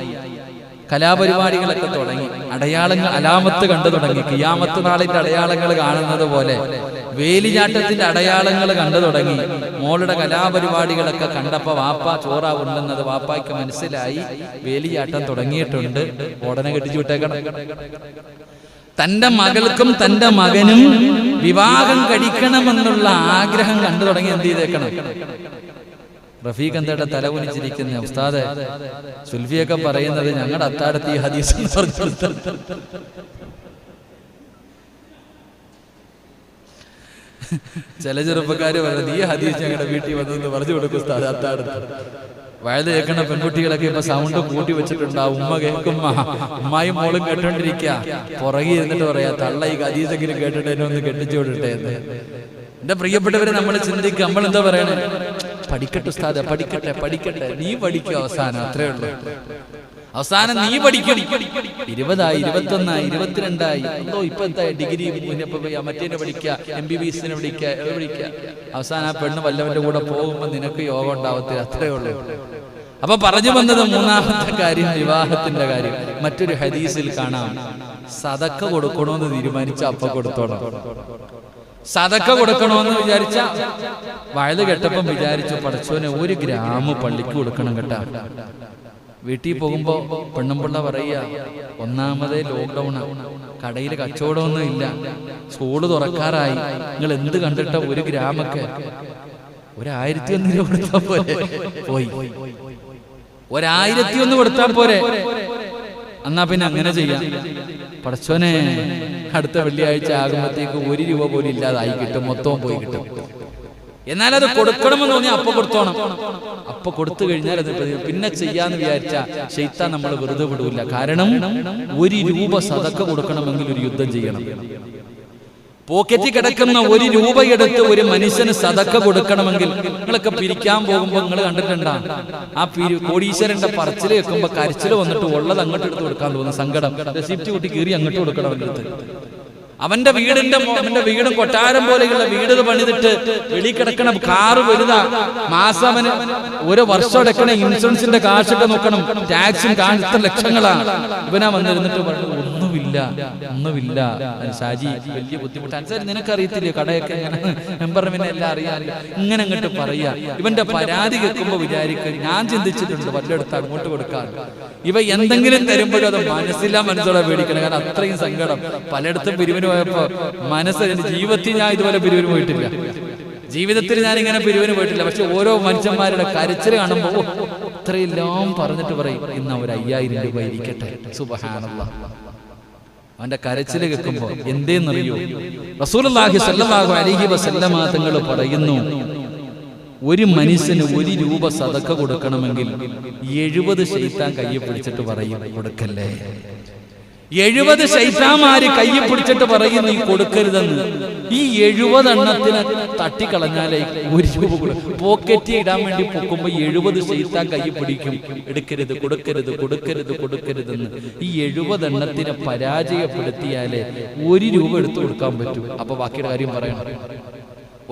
കലാപരിപാടികളൊക്കെ തുടങ്ങി, അടയാളങ്ങൾ അലാമത്ത് കണ്ടു തുടങ്ങി, ഖിയാമത്ത് നാളിന്റെ അടയാളങ്ങൾ കാണുന്നത് പോലെ വേലിചാട്ടത്തിന്റെ അടയാളങ്ങൾ കണ്ടു തുടങ്ങി. മോളുടെ കലാപരിപാടികളൊക്കെ കണ്ടപ്പോ വാപ്പ ചോറാവുണ്ടെന്നത് വാപ്പായ്ക്ക് മനസ്സിലായി. വേലിചാട്ടം തുടങ്ങിയിട്ടുണ്ട്, ഉടനെ കെട്ടിച്ചു വിട്ടേക്കണം. തന്റെ മകൾക്കും തന്റെ മകനും വിവാഹം കഴിക്കണമെന്നുള്ള ആഗ്രഹം കണ്ടു തുടങ്ങി. എന്ത് ചെയ്തേക്കണം? റഫീഖ് എന്താ തല കുനിച്ചിരിക്കുന്ന ഉസ്താദ്? സുൽഫിയൊക്കെ പറയുന്നത് ഞങ്ങളുടെ അത്താഴത്ത് ഈ ഹദീസ് ചില ചെറുപ്പക്കാര് പറയുന്നത് ഈ ഹദീസ് ഞങ്ങളുടെ വീട്ടിൽ വന്നെന്ന് പറഞ്ഞു കൊടുക്കും ഉസ്താദ് അത്താഴത്ത്. വയത് കേൾക്കണ പെൺകുട്ടികളൊക്കെ ഇപ്പൊ സൗണ്ട് കൂട്ടി വെച്ചിട്ടുണ്ടാവും. ഉമ്മ കേൾക്കുമ്പോ ഉമ്മായും മോളും കേട്ടോണ്ടിരിക്കുക, പുറകെ ഇരുന്നിട്ട് പറയാ തള്ള ഈ ഹദീസെങ്കിലും കേട്ടിട്ട് എന്നെ ഒന്ന് കെട്ടിച്ചു വിടട്ടെ എന്ന്. എന്റെ പ്രിയപ്പെട്ടവരെ, നമ്മൾ ചിന്തിക്കുക, നമ്മൾ എന്താ പറയണേ? പഠിക്കട്ടെ ഉസ്താദ്, പഠിക്കട്ടെ പഠിക്കട്ടെ. നീ പഠിക്കുക അവസാനം, അത്രേ ഉള്ളൂ. അവസാനം നീ പഠിക്കണം. 20 21 22 ഇപ്പൊ എന്തായി? ഡിഗ്രി മറ്റേനെ പഠിക്കുക, MBBS പഠിക്കുക. അവസാനം ആ പെണ്ണ് വല്ലവന്റെ കൂടെ പോകുമ്പോ നിനക്ക് യോഗം ഉണ്ടാവത്തില്ല, അത്രേ ഉള്ളൂ. അപ്പൊ പറഞ്ഞു വന്നത് മൂന്നാമത്തെ കാര്യം, വിവാഹത്തിന്റെ കാര്യം. മറ്റൊരു ഹദീസിൽ കാണാം, സദക്ക കൊടുക്കണമെന്ന് തീരുമാനിച്ച അപ്പ കൊടുത്തോണം. സദക്ക കൊടുക്കണമെന്ന് വിചാരിച്ച വയത് കെട്ടപ്പം വിചാരിച്ചു, പടച്ചോനെ 1 ഗ്രാം പള്ളിക്ക് കൊടുക്കണം കേട്ടാ. വീട്ടിൽ പോകുമ്പോ പെണ്ണുമ്പിള്ള പറയുക, ഒന്നാമതേ ലോക്ക്ഡൌണാ, കടയിൽ കച്ചവടമൊന്നും ഇല്ല, സ്കൂള് തുറക്കാറായി, നിങ്ങൾ എന്ത് കണ്ടിട്ട 1 ഗ്രാമൊക്കെ? 1001 രൂപ കൊടുത്താ പോരെ? പോയി 1001 കൊടുത്താ പോരെ? എന്നാ പിന്നെ അങ്ങനെ ചെയ്യാം. പടച്ചോനെ, അടുത്ത വെള്ളിയാഴ്ച ആകുമ്പോഴത്തേക്ക് 1 രൂപ പോലും ഇല്ലാതായി കിട്ടും, മൊത്തവും പോയി കിട്ടും. എന്നാൽ അത് കൊടുക്കണമെന്ന് തോന്നി അപ്പൊ കൊടുത്തോണം. അപ്പൊ കൊടുത്തു കഴിഞ്ഞാൽ അത് പിന്നെ ചെയ്യാന്ന് വിചാരിച്ച ശൈത്താൻ നമ്മൾ വെറുതെ വിടൂല. കാരണം 1 രൂപ സദക്ക കൊടുക്കണമെങ്കിൽ ഒരു യുദ്ധം ചെയ്യണം. പോക്കറ്റിൽ കിടക്കുന്ന 1 രൂപ എടുത്ത് ഒരു മനുഷ്യന് സദക്ക കൊടുക്കണമെങ്കിൽ, നിങ്ങളൊക്കെ പിരിക്കാൻ പോകുമ്പോ നിങ്ങൾ കണ്ടിട്ടുണ്ടാ, ആ കോടീശ്വരന്റെ പറച്ചില് വെക്കുമ്പോ കരച്ചില് വന്നിട്ട് ഉള്ളത് അങ്ങോട്ട് എടുത്ത് കൊടുക്കാൻ തോന്നുന്നു. സങ്കടം, റെസിപ്റ്റ് കൂട്ടി കീറി അങ്ങോട്ട് കൊടുക്കണം. അവന്റെ വീടും കൊട്ടാരം പോലെയുള്ള വീട് പണിതിട്ട് വെളി കിടക്കണ കാറ് വലുതാ, മാസം അവന് 1 വർഷം എടുക്കണ ഇൻഷുറൻസിന്റെ കാശൊക്കെ നോക്കണം, ടാക്സും കാണിച്ച ലക്ഷങ്ങളാണ്. ഇവനാ വന്നിരുന്നിട്ട് പറഞ്ഞു, ഒന്നുമില്ല ഷാജി, വലിയ ബുദ്ധിമുട്ട്. അനുസരിച്ച് നിനക്കറിയത്തില്ലേ കടയൊക്കെ മെമ്പറിന് പിന്നെ എല്ലാം അറിയാമല്ലോ. ഇങ്ങനെ അങ്ങോട്ട് പറയാ. ഇവന്റെ പരാതി കേൾക്കുമ്പോ വിചാരിക്കും, ഞാൻ ചിന്തിച്ചിട്ടുണ്ട് വല്ലയിടത്ത് അങ്ങോട്ട് കൊടുക്കാൻ. ഇവ എന്തെങ്കിലും തരുമ്പോഴും അത് മനസ്സോടെ പേടിക്കണം. കാരണം അത്രയും സങ്കടം. പലയിടത്തും പിരിവിന് പോയപ്പോ മനസ്സ്, ജീവിതത്തിൽ ഞാൻ ഇതുപോലെ പിരിവിന് പോയിട്ടില്ല, ജീവിതത്തിൽ ഞാൻ ഇങ്ങനെ പിരിവിന് പോയിട്ടില്ല. പക്ഷെ ഓരോ മനുഷ്യന്മാരുടെ കരച്ചിൽ കാണുമ്പോ ഇത്രയെല്ലാം പറഞ്ഞിട്ട് പറയും, ഇന്ന് 5000 രൂപ ഇരിക്കട്ടെ. സുബ്ഹാനല്ലാഹ്. അവന്റെ കരച്ചിൽ കേൾക്കുമ്പോ എന്തേന്നറിയോ? റസൂലുള്ളാഹി സ്വല്ലല്ലാഹു അലൈഹി വസല്ലമ തങ്ങൾ പറയുന്നു, ഒരു മനുഷ്യന് 1 രൂപ സദക്ക കൊടുക്കണമെങ്കിൽ 70 ശൈത്താൻ കയ്യിൽ പിടിച്ചിട്ട് പറയും കൊടുക്കല്ലേ. 70 ശൈത്താന്മാര് കയ്യിൽ പിടിച്ചിട്ട് പറയും നീ കൊടുക്കരുതെന്ന്. ഈ 70 എണ്ണത്തിന് തട്ടിക്കളഞ്ഞാലേ 1 രൂപ കൊടുക്കും. പോക്കറ്റ് ഇടാൻ വേണ്ടി പൊക്കുമ്പോ 70 ശൈത്താൻ കയ്യിൽ പിടിക്കും, എടുക്കരുത്, കൊടുക്കരുത്, കൊടുക്കരുത്, കൊടുക്കരുതെന്ന്. ഈ 70 എണ്ണത്തിനെ പരാജയപ്പെടുത്തിയാലേ 1 രൂപ എടുത്തു കൊടുക്കാൻ പറ്റൂ. അപ്പൊ ബാക്കിയുടെ കാര്യം പറയണം,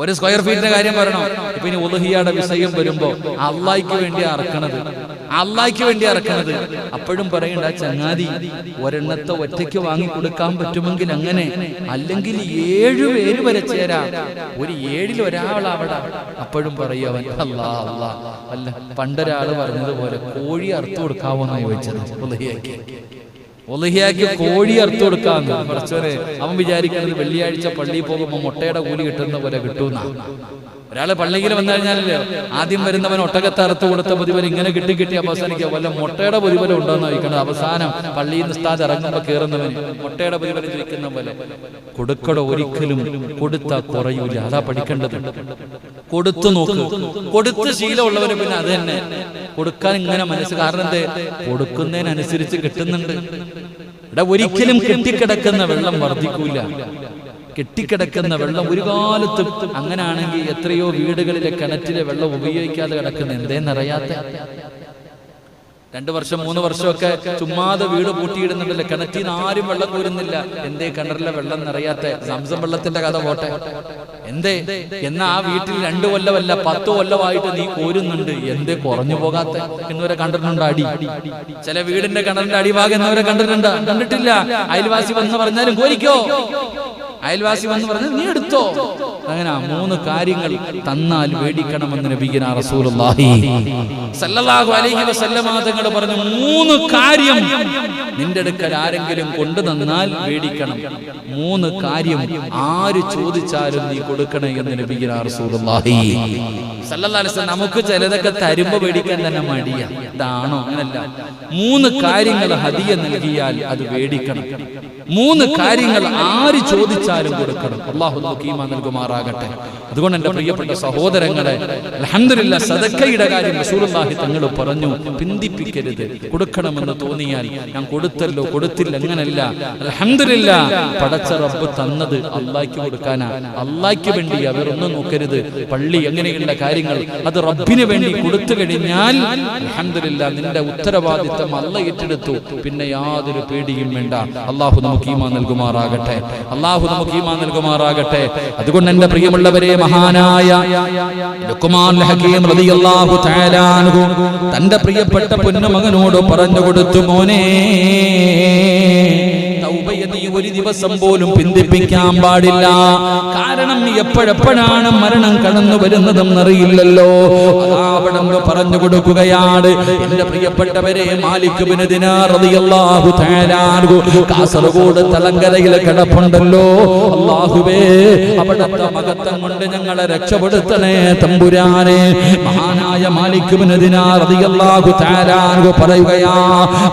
1 സ്ക്വയർ ഫീറ്റിന്റെ കാര്യം പറയണം. ഇപ്പൊ ഇനി ഉളുഹിയയുടെ വിഷയം വരുമ്പോ അള്ളാഹ്ക്ക് വേണ്ടി അറക്കണത് അപ്പോഴും പറയണ്ട, ചങ്ങാതി ഒരെണ്ണത്തെ ഒറ്റയ്ക്ക് വാങ്ങി കൊടുക്കാൻ പറ്റുമെങ്കിൽ അങ്ങനെ, അല്ലെങ്കിൽ 7 പേര് വരെ ചേരാ, ഒരു 7-ൽ ഒരാളാവടാ. അപ്പോഴും പറയുവൻ അല്ലാ അല്ല. പണ്ടൊരാള് പറഞ്ഞതുപോലെ കോഴി അറുത്തു കൊടുക്കാവോന്നാണ് ചോദിച്ചത്. ഒളിഹിയാക്കി കോഴി അറുത്തു കൊടുക്കാന്ന് കുറച്ചോരെ. അവൻ വിചാരിക്കുന്നത് വെള്ളിയാഴ്ച പള്ളിയിൽ പോകുമ്പോൾ മുട്ടയുടെ കൂലി കിട്ടുന്ന പോലെ കിട്ടുന്ന. ഒരാള് പള്ളിയിൽ വന്നു കഴിഞ്ഞാലല്ലേ ആദ്യം വരുന്നവൻ ഒട്ടകത്തെ അറുത്ത് കൊടുത്ത പ്രതിഫലം ഇങ്ങനെ കിട്ടി അവസാനിക്കുക വല്ല മുട്ടയുടെ പ്രതിഫലം ഉണ്ടോന്ന് ചോദിക്കണം. അവസാനം പള്ളിയിൽ നിന്ന് ഉസ്താദ് ഇറങ്ങുമ്പോ കയറുന്നവന് മുട്ടയുടെ പ്രതിഫലം ചോദിക്കുന്ന പോലെ കൊടുക്കട ഒരിക്കലും കൊടുത്താ കുറയൂല. അതാ പഠിക്കേണ്ടത്. കൊടുത്തു നോക്ക്. കൊടുത്ത് ശീലമുള്ളവന് പിന്നെ അത് തന്നെ കൊടുക്കാൻ ഇങ്ങനെ മനസ്സ്. കാരണം എന്തേ, കൊടുക്കുന്നതിനനുസരിച്ച് കിട്ടുന്നുണ്ട്. ഇവിടെ ഒരിക്കലും കെട്ടിക്കിടക്കുന്ന വെള്ളം വർദ്ധിക്കൂല. കെട്ടിക്കിടക്കുന്ന വെള്ളം ഒരു കാലത്തും അങ്ങനാണെങ്കിൽ എത്രയോ വീടുകളിലെ കിണറ്റിലെ വെള്ളം ഉപയോഗിക്കാതെ കിടക്കുന്ന എന്തേന്നറിയാത്ത 2 വർഷം 3 വർഷമൊക്കെ ചുമ്മാതെ വീട് പൂട്ടിയിടുന്നുണ്ടല്ലോ, കിണറ്റിൽ നിന്ന് ആരും വെള്ളം കോരുന്നില്ല. എന്തേ കിണറിലെ വെള്ളം നിറയാത്ത? സംസം വെള്ളത്തിന്റെ കഥ പോട്ടെ, എന്തേ? എന്നാ ആ വീട്ടിൽ 2 കൊല്ലമല്ല 10 കൊല്ലമായിട്ട് നീ കോരുന്നുണ്ട്, എന്തേ കുറഞ്ഞു പോകാത്ത എന്നവരെ കണ്ടിട്ടുണ്ടോ? അടി ചില വീടിന്റെ കിണറിന്റെ അടിഭാഗം എന്നവരെ കണ്ടിട്ടില്ല. അയൽവാസി വന്ന് പറഞ്ഞാലും കോരിക്കോ, അയൽവാസി വന്ന് പറഞ്ഞാൽ നീ എടുത്തോ. അങ്ങനെ 3 കാര്യങ്ങൾ തന്നാൽ വേടിക്കണമെന്ന് നബിയുനാ റസൂലുള്ളാഹി സല്ലല്ലാഹു അലൈഹി വസല്ലമ തങ്ങൾ പറഞ്ഞു, 3 കാര്യം നിന്റെ അടുക്കൽ ആരെങ്കിലും കൊണ്ടു തന്നാൽ വേടിക്കണം. 3 കാര്യം ആര് ചോദിച്ചാലും നീ കൊടുക്കണം എന്ന് നബിയുനാ റസൂലുള്ളാഹി സല്ലല്ലാഹു അലൈഹി വസല്ലം. നമുക്ക് ചിലതൊക്കെ തരുമ്പോ വേടിക്കാൻ തന്നെ മടിയാ, ഇതാണോ? അങ്ങനല്ല. 3 കാര്യങ്ങൾ ഹദിയ നൽകിയാൽ അത് വേടിക്കണം. 3 കാര്യങ്ങൾ ആര് ചോദിച്ചാലും കൊടുക്കണം. അല്ലാഹു നമുക്ക് ഈമാൻ നൽകുമാറാകട്ടെ. അതുകൊണ്ട് എന്റെ പ്രിയപ്പെട്ട സഹോദരങ്ങളെ, അൽഹംദുലില്ലാഹ് സദഖയുടെ കാര്യം റസൂലുള്ളാഹി തങ്ങൾ പറഞ്ഞു, പിന്തിപ്പിക്കരുത്. കൊടുക്കണമെന്ന് തോന്നിയാൽ ഞാൻ കൊടുത്തല്ലോ, കൊടുത്തില്ല, അങ്ങനല്ല. അൽഹംദുലില്ലാഹ് പടച്ച റബ്ബ് തന്നത് അല്ലാഹ്ക്ക് കൊടുക്കാനാ, അല്ലാഹ്ക്ക് വേണ്ടി അവരൊന്നും നോക്കരുത്. പള്ളി അങ്ങനെയുള്ള കാര്യങ്ങൾ അത് റബ്ബിന് വേണ്ടി കൊടുത്തു കഴിഞ്ഞാൽ അൽഹംദുലില്ലാഹ് നിന്റെ ഉത്തരവാദിത്തം അല്ലാഹ് ഏറ്റെടുത്തു, പിന്നെ യാതൊരു പേടിയും വേണ്ട. അല്ലാഹു നമുക്ക് ഈമാൻ നൽകുമാറാകട്ടെ. അല്ലാഹു നമുക്ക് ഈമാൻ നൽകുമാറാകട്ടെ. അതുകൊണ്ട് എന്റെ പ്രിയമുള്ളവരെ, മഹാനായ ലുഖ്മാനുൽ ഹകീം റളിയല്ലാഹു തആല അൻഹു തന്റെ പ്രിയപ്പെട്ട പൊന്നുമകനോട് പറഞ്ഞു കൊടുത്തു, മോനെ, തൗബയെ നീ ഒരു ദിവസം പോലും പിന്തിപ്പിക്കാൻ പാടില്ല. കാരണം നീ എപ്പോഴെപ്പോഴാണ് മരണം കടന്നു വരുന്നതെന്നറിയില്ലല്ലോ. അതാവണമെന്ന് പറഞ്ഞു കൊടുക്കുകയാണ്. എന്റെ പ്രിയപ്പെട്ടവരെ, മാലിക് ഇബ്നു ദിനാർ റളിയല്ലാഹു തആല അൻഹു കാസർഗോഡ് തലങ്കരയിൽ കിടപ്പുണ്ടല്ലോ. അല്ലാഹുവേ, അവിടുത്തെ മഹത്വം കൊണ്ട് ഞങ്ങളെ രക്ഷപ്പെടുത്തണേ തമ്പുരാനെ. മഹാനായ മാലിക് ഇബ്നു ദിനാർ റളിയല്ലാഹു തആല അൻഹു പറയുകയാ,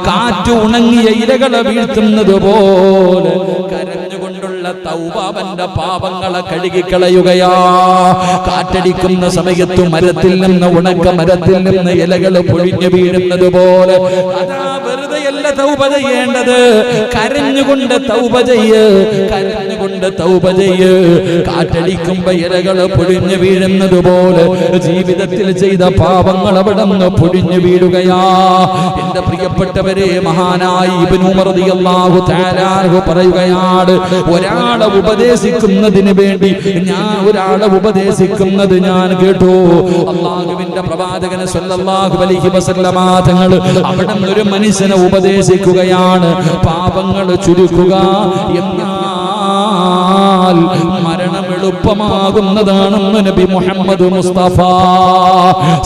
കാറ്റ് ഉണങ്ങിയ ഇലകളെ വീഴ്ത്തുന്നത് പോലെ കരഞ്ഞുകൊണ്ടുള്ള തൗബ അവന്റെ പാപങ്ങളെ കഴുകിക്കളയുകയാ. കാറ്റടിക്കുന്ന സമയത്ത് മരത്തിൽ നിന്ന്, ഉണക്ക മരത്തിൽ നിന്ന് ഇലകൾ പൊഴിഞ്ഞു വീഴുന്നത് പോലെ അതാ വെറുതെയല്ല തൗബ ചെയ്യേണ്ടത്. കരഞ്ഞുകൊണ്ട് തൗബ ചെയ്യ്, കരഞ്ഞുകൊണ്ട് തൗബ ചെയ്യ്. കാറ്റടിക്കുമ്പോ ഇലകൾ പൊഴിഞ്ഞു വീഴുന്നത് പോലെ ജീവിതത്തിൽ ചെയ്ത പാപങ്ങൾ അവിടെ നിന്ന് പൊഴിഞ്ഞു വീഴുകയാ. എന്റെ പ്രിയപ്പെട്ടവരെ, മഹാനായ ഇബ്നു ഉമർ റളിയല്ലാഹു തആല അൻഹു പറയുകയാണ്, ഒരാളെ ഉപദേശിക്കുന്നതിന് വേണ്ടി ഒരാളെ ഉപദേശിക്കുന്നത് ഞാൻ കേട്ടു. അല്ലാഹുവിന്റെ പ്രവാചകൻ സല്ലല്ലാഹു അലൈഹി വസല്ലമ തങ്ങൾ അവിടെ ഒരു മനുഷ്യനെ ഉപദേശിക്കുകയാണ്, പാപങ്ങൾ ചുരുക്കുക എന്നാൽ മരണം എളുപ്പമാകുന്നതാണെന്ന് നബി മുഹമ്മദ് മുസ്തഫ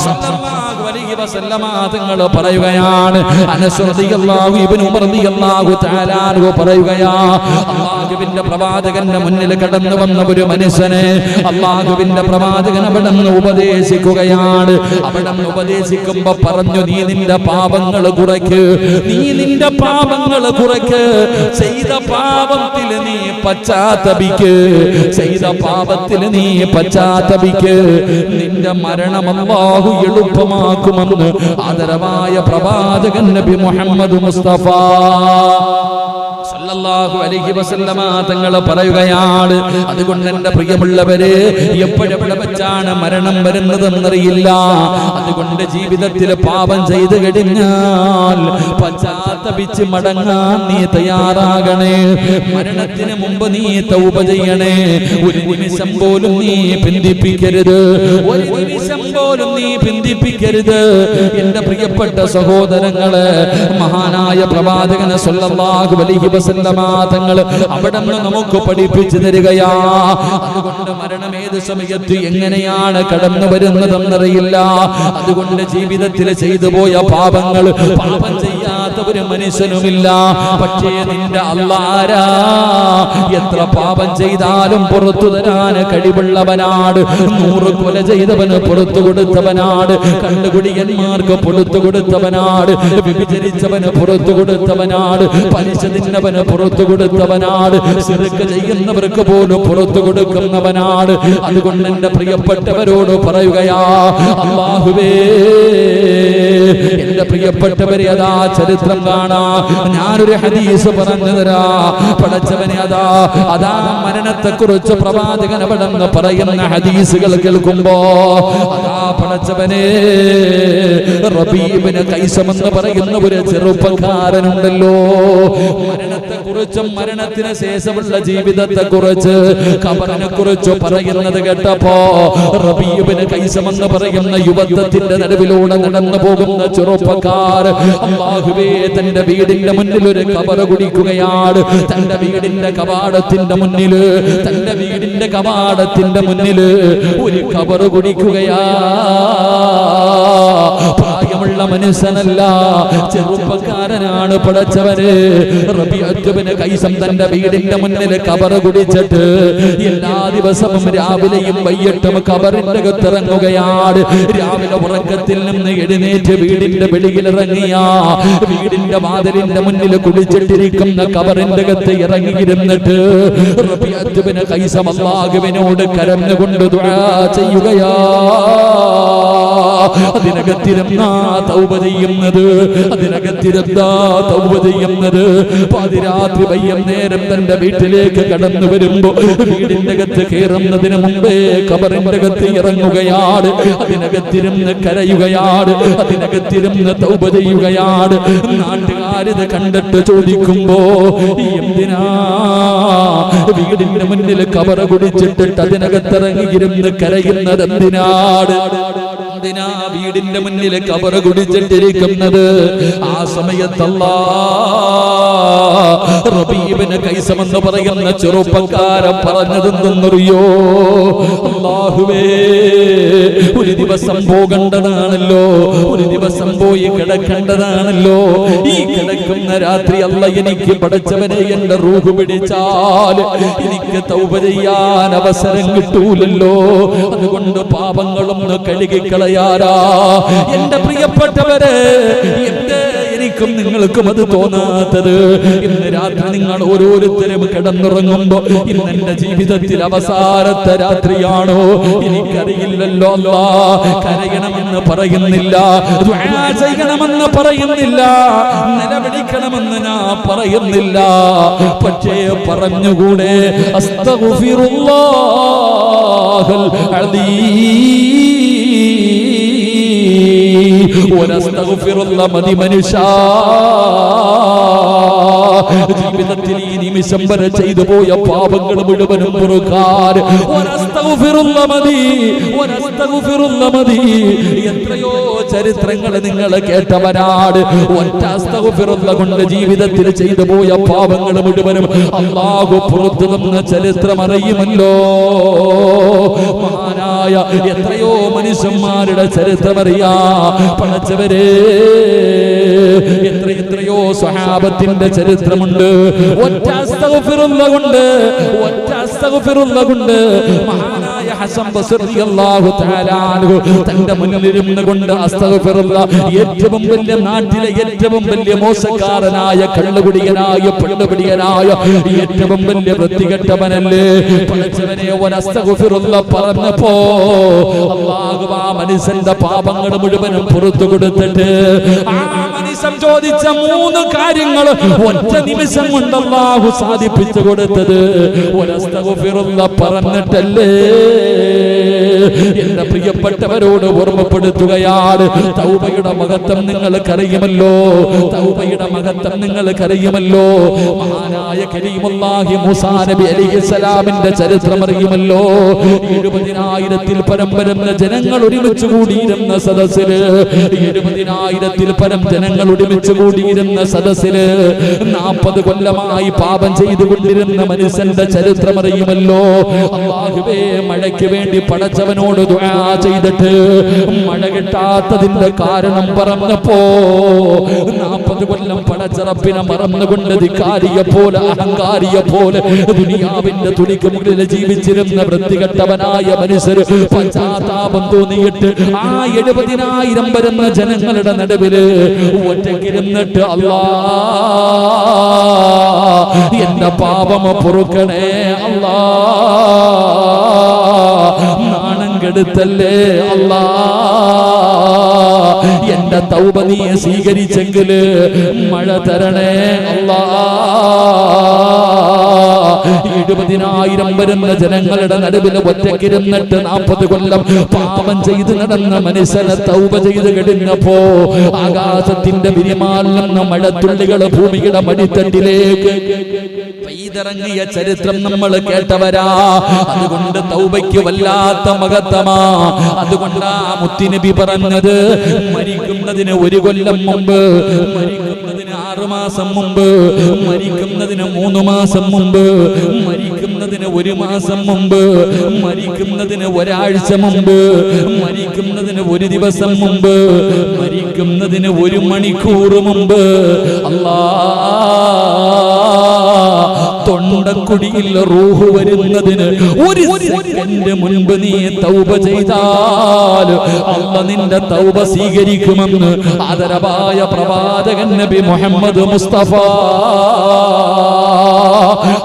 സല്ലല്ലാഹു അലൈഹി വസല്ലമ തങ്ങൾ പറയുകയാണ്. അനസ് റളിയല്ലാഹു ഇബ്നു ഉമർ റളിയല്ലാഹു തആല അൻഹു പറയുകയാ, അല്ലാഹുവിന്റെ പ്രവാചകന്റെ മുന്നിൽ കടന്നു വന്ന ഒരു മനുഷ്യനെ അല്ലാഹുവിന്റെ പ്രവാചകൻ അവിടെ നിന്ന് ഉപദേശിക്കുകയാണ്. അവിടെ നിന്ന് ഉപദേശിക്കുമ്പോ പറഞ്ഞു, നീ നിന്റെ പാപങ്ങൾ കുറയ്ക്ക്, നീ നിന്റെ പാപങ്ങൾ കുറയ്ക്ക്. ചെയ്ത പാപത്തിൽ നീ പശ്ചാത്തപിക്ക്, ചെയ്ത പാപത്തിൽ നീ പശ്ചാത്തപിക്ക്. നിന്റെ മരണം അല്ലാഹു എളുപ്പമാക്കുമെന്ന് ആദരവായ പ്രവാചകൻ നബി മുഹമ്മദ് മുസ്തഫ സല്ലല്ലാഹു അലൈഹി വസല്ലമ തങ്ങൾ പറയുകയാണ്. അതുകൊണ്ട് എന്റെ പ്രിയമുള്ളവരെ, എപ്പോഴെവിടെ വെച്ചാണ് മരണം വരുന്നതെന്നറിയില്ല. അതുകൊണ്ട് ജീവിതത്തിൽ പാപം ചെയ്തു കഴിഞ്ഞാൽ പശ്ചാത്തപിച്ച് മടങ്ങാൻ നീ തയ്യാറാകണേ. മരണത്തിന് മുമ്പ് നീ തൗബ ചെയ്യണേ. ഒരു നിമിഷം പോലും നീ പിന്തിപ്പിക്കരുത്, ഒരു നിമിഷം പോലും നീ പിന്തിപ്പിക്കരുത്. എന്റെ പ്രിയപ്പെട്ട സഹോദരങ്ങളെ, മഹാനായ പ്രവാചകൻ സല്ലല്ലാഹു അലൈഹി വസല്ലമ തങ്ങൾ അവിടെ നിന്ന് നമുക്ക് പഠിപ്പിച്ചു തരികയാ. അതുകൊണ്ട് മരണം ഏത് സമയത്ത് എങ്ങനെയാണ് കടന്നു വരുന്നതെന്നറിയില്ല. അതുകൊണ്ട് ജീവിതത്തിൽ ചെയ്തു പോയ പാപങ്ങൾ, പാപം ചെയ്യാത്ത ഒരു മനുഷ്യനുമില്ല. പക്ഷേ നിന്റെ അല്ലാഹ് എത്ര പാപം ചെയ്താലും പുറത്തു തരാൻ കഴിവുള്ളവനാണ്. 100 കൊല ചെയ്തവന് പുറത്തു കൊടുത്തവനാണ്, കണ്ടുകുടിയന്മാർക്ക് പുറത്തു കൊടുത്തവനാണ്, വിഭജിച്ചവന് പുറത്തു കൊടുത്തവനാണ്, പലിശ തിന്നവന് പുറത്തു കൊടുത്തവനാണ്, ശിർക്ക് ചെയ്യുന്നവർക്ക് പോലും പുറത്തു കൊടുക്കുന്നവനാണ്. അതുകൊണ്ട് എന്റെ പ്രിയപ്പെട്ടവരോട് പറയുകയാ, അല്ലാഹുവേ, എന്റെ പ്രിയപ്പെട്ടവരെ അതാ ചരിത്രം കാണാ. ഞാനൊരു ഹദീസ് പറഞ്ഞു തരാ. പടച്ചവനെ അതാ മരണത്തെക്കുറിച്ച് പ്രവാചകൻ അവിടെന്ന് പറയുന്ന ഹദീസുകൾ കേൾക്കുമ്പോ അതാ പടച്ചവനെ റബീബിന് കൈസമെന്ന് പറയുന്ന ഒരു ചെറുപ്പക്കാരനുണ്ടല്ലോ. മരണത്തെക്കുറിച്ചും മരണത്തിന് ശേഷമുള്ള ജീവിതത്തെക്കുറിച്ച് ഖബറിനെ കുറിച്ച് പറയുന്നത് കേട്ടപ്പോ റബീബിന് കൈസമെന്ന് പറയുന്ന യുവത്വത്തിന്റെ നടുവിലൂടെ നടന്നു പോകുന്ന ചെറുപ്പക്കാർ അല്ലാഹുവേ തന്റെ വീടിന്റെ മുന്നിൽ ഒരു ഖബർ കുടിക്കുകയാണ്. തന്റെ വീടിന്റെ കവാടത്തിന്റെ മുന്നില് ഒരു ഖബർ കുടിക്കുകയാ. പ്രായമുള്ള മനുഷ്യനല്ല, ചെറുപ്പക്കാരനാണ്. പടച്ചവന് റബീഅത്തുബ്നു കൈസം തന്റെ വീടിന്റെ മുന്നിൽ ഖബർ കുടിച്ചിട്ട് എല്ലാ ദിവസവും രാവിലെയും വൈകിട്ടും ഖബറിന്റെ അകത്തിറങ്ങുകയാണ്. രാവിലെ ഉറക്കത്തിൽ നിന്ന് എഴുന്നേറ്റ് വീടിന്റെ വെളിയിലിറങ്ങിയ വീടിന്റെ വാതിലിന്റെ മുന്നിൽ കുടിച്ചിട്ടിരിക്കുന്ന ഖബറിന്റെ അകത്ത് ഇറങ്ങിയിരുന്നിട്ട് റബീഅത്തുബ്നു കൈസം അല്ലാഹുവിനോട് കരഞ്ഞുകൊണ്ട് ദുആ ചെയ്യുകയാ. അതിനകത്തിരുന്നാ തൗബ ചെയ്യുന്നത് പാതിരാത്രി വൈകുന്നേരം തന്റെ വീട്ടിലേക്ക് കടന്നു വരുമ്പോ വീടിന്റെ അകത്ത് കയറുന്നതിന് മുമ്പേ ഖബറിന്റെ അകത്ത് ഇറങ്ങുകയാണ്. അതിനകത്തിരുന്ന് കരയുകയാണ്, അതിനകത്തിരുന്ന് തൗബ ചെയ്യുകയാണ്. നാട്ടുകാരിത് കണ്ടിട്ട് ചോദിക്കുമ്പോ എന്തിനാ വീടിന്റെ മുന്നിൽ ഖബർ കുടിച്ചിട്ടിട്ട് അതിനകത്തിറങ്ങിയിരുന്ന് കരയുന്നത്? എന്തിനാ വീടിന്റെ മുന്നിൽ ഖബർ കുടിച്ചിട്ടിരിക്കുന്നത്? ആ സമയത്ത് റബീബിന് കൈസമെന്ന് പറയുന്ന ചെറുപ്പക്കാരൻ പറഞ്ഞതെന്തെന്നറിയോ? അല്ലാഹുവേ, ഒരു ദിവസം പോകേണ്ടതാണല്ലോ, ഒരു ദിവസം പോയി കിടക്കേണ്ടതാണല്ലോ. ഈ കിടക്കുന്ന രാത്രി അല്ല എനിക്ക് പടച്ചവനെ എന്റെ റൂഹ് പിടിച്ചാൽ എനിക്ക് തൗബ ചെയ്യാൻ അവസരം കിട്ടൂലല്ലോ. അതുകൊണ്ട് പാപങ്ങളൊന്ന് കഴുകിക്കളയാരാ. എന്റെ പ്രിയപ്പെട്ടവരെ, എനിക്കും നിങ്ങൾക്കും അത് തോന്നാത്തത്? ഇന്ന് രാത്രി നിങ്ങൾ ഓരോരുത്തരും കിടന്നുറങ്ങുമ്പോ ഇന്ന് എന്റെ ജീവിതത്തിൽ അവസാനത്തെ രാത്രിയാണോ? എനിക്കറിയില്ലല്ലോ. കരയണമെന്ന് പറയുന്നില്ല, ദുആ ചെയ്യണമെന്ന് പറയുന്നില്ല, നിലവിളിക്കണമെന്ന് ഞാൻ പറയുന്നില്ല. പക്ഷേ പറഞ്ഞുകൂടെ അസ്തഗ്ഫിറുല്ലാഹൽ അദീം മതി മനുഷ്യ. ജീവിതത്തിൽ ഈ നിമിഷം വരെ ചെയ്തു പോയ പാപങ്ങൾ മുഴുവനും പൊറുക്കാൻ മതി. എത്രയോ ചരിത്രങ്ങൾ നിങ്ങൾ കേട്ടവരാണ്. ഒറ്റ അസ്തഗ്ഫിറുല്ലാഹ് കൊണ്ട് ജീവിതത്തിൽ ചെയ്തു പോയ പാപങ്ങൾ മുഴുവനും അല്ലാഹു പുറത്തു തന്ന ചരിത്രം അറിയുമല്ലോ. മഹാനായ എത്രയോ മനുഷ്യന്മാരുടെ ചരിത്രം അറിയാ. പടച്ചവരെ, എത്രയോ സ്വഹാബത്തിന്റെ ചരിത്രമുണ്ട്. ഒറ്റ അസ്തഗ്ഫിറുല്ലാഹ് കൊണ്ട് മഹാനായ ഹസൻ ബസ്രി റളിയല്ലാഹു തആല അൻഹു തന്റെ മുന്നിലിരുന്ന് കൊണ്ട് അസ്തഗ്ഫിറുല്ലാഹ്, ഏറ്റവും വലിയ നാട്ടിലെ ഏറ്റവും വലിയ മോശക്കാരനായ കള്ളുകുടിയനായ പെണ്ണുപിടിയനായ ഏറ്റവും വലിയ വൃത്തികെട്ടവനല്ലേ പടച്ചവനെ ഒരു അസ്തഗ്ഫിറുല്ലാഹ് പറഞ്ഞപ്പോ അല്ലാഹു ആ മനുഷ്യന്റെ പാപങ്ങൾ മുഴുവനും പുറത്തു കൊടുത്തിട്ട് ആ മനുഷ്യൻ ചോദിച്ച 3 കാര്യങ്ങൾ ഒറ്റ നിമിഷം കൊണ്ട് അല്ലാഹു സാധിപ്പിച്ചു കൊടുത്തത് ഒരു അസ്തഗ്ഫിറുല്ലാഹ് പറഞ്ഞിട്ടല്ലേ. എന്റെ പ്രിയപ്പെട്ടവരോട് ഓർമ്മപ്പെടുത്തുകയാണ്, തൗബയുടെ മഹത്വം നിങ്ങൾക്കറിയുമല്ലോ. മഹാനായ കരീമുല്ലാഹി മൂസാ നബി അലൈഹിസ്സലാമിന്റെ ചരിത്രം അറിയുമല്ലോ. 70,000-ൽ പരം വരുന്ന ജനങ്ങൾ ഒരുമിച്ച് കൂടിയിരുന്ന സദസ്സില് 40,000-ൽ പരം ജനങ്ങൾ ഒരുമിച്ച് കൂടിയിരുന്ന സദസ്സില് 40 കൊല്ലമായി പാപം ചെയ്തുകൊണ്ടിരുന്ന മനുഷ്യന്റെ ചരിത്രം അറിയുമല്ലോ. അല്ലാഹുവേ, മഴയ്ക്ക് വേണ്ടി പടച്ചവനോട് ദുആ ചെയ്തിട്ട് മഴ കിട്ടാത്തതിന്റെ കാരണം പറഞ്ഞപ്പോ 40 കൊല്ലം പടച്ചറപ്പിനെ മറന്നുകൊണ്ട് ധിക്കാരിയെ പോലെ അഹങ്കാരിയെ പോലെ ദുനിയാവിന്റെ തുണിക്ക് മുകളിൽ ജീവിച്ചിരുന്ന വൃത്തികെട്ടവനായ മനുഷ്യർ പശ്ചാത്താപം തോന്നിയിട്ട് ആ 70,000 വരുന്ന ജനങ്ങളുടെ നടുവില് ഒറ്റയ്ക്കിരുന്നിട്ട് അല്ലാ എന്റെ പാപം പൊറുക്കണേ അല്ലാ, നാണം കെടുത്തല്ലേ അല്ലാ, എന്റെ തൗബ നീ സ്വീകരിച്ചെങ്കിൽ മഴ തരണേ അല്ലാ. 70,000 വരുന്ന ജനങ്ങളുടെ നടുവിൽ ഒറ്റക്കിരുന്നിട്ട് 40 കൊല്ലം പാപം ചെയ്ത് നടന്ന മനുഷ്യനെ തൗബ ചെയ്ത് കഴിഞ്ഞപ്പോ ആകാശത്തിന്റെ വിരിമാൽ നിന്ന് മഴത്തുള്ളികൾ ഭൂമിയുടെ മടിത്തട്ടിലേക്ക് പെയ്തിറങ്ങിയ ചരിത്രം നമ്മൾ കേട്ടവരാ. അതുകൊണ്ട് തൗബയ്ക്ക് വല്ലാത്ത മഹത്വമാ. അതുകൊണ്ടാ മുത്തുനബി പറഞ്ഞത് മരിക്കുന്നതിന് 1 കൊല്ലം മുമ്പ്, മരിക്കുന്നതിന് 6 മാസം മുമ്പ്, മരിക്കുന്നതിന് 3 മാസം മുമ്പ്, മരിക്കുന്നതിന് 1 മാസം മുമ്പ്, മരിക്കുന്നതിന് 1 ആഴ്ച മുമ്പ്, മരിക്കുന്നതിന് 1 ദിവസം മുമ്പ്, മരിക്കുന്നതിന് 1 മണിക്കൂർ മുമ്പ് തൊണ്ടക്കുടിയിൽ റൂഹ് വരുന്നതിന് 1 സെക്കൻഡ് മുൻപ് നീ തൗബ ചെയ്താൽ അല്ലാഹ് നിന്റെ തൗബ സ്വീകരിക്കുമെന്ന് ആദരവായ പ്രവാചകൻ നബി മുഹമ്മദ് മുസ്തഫ.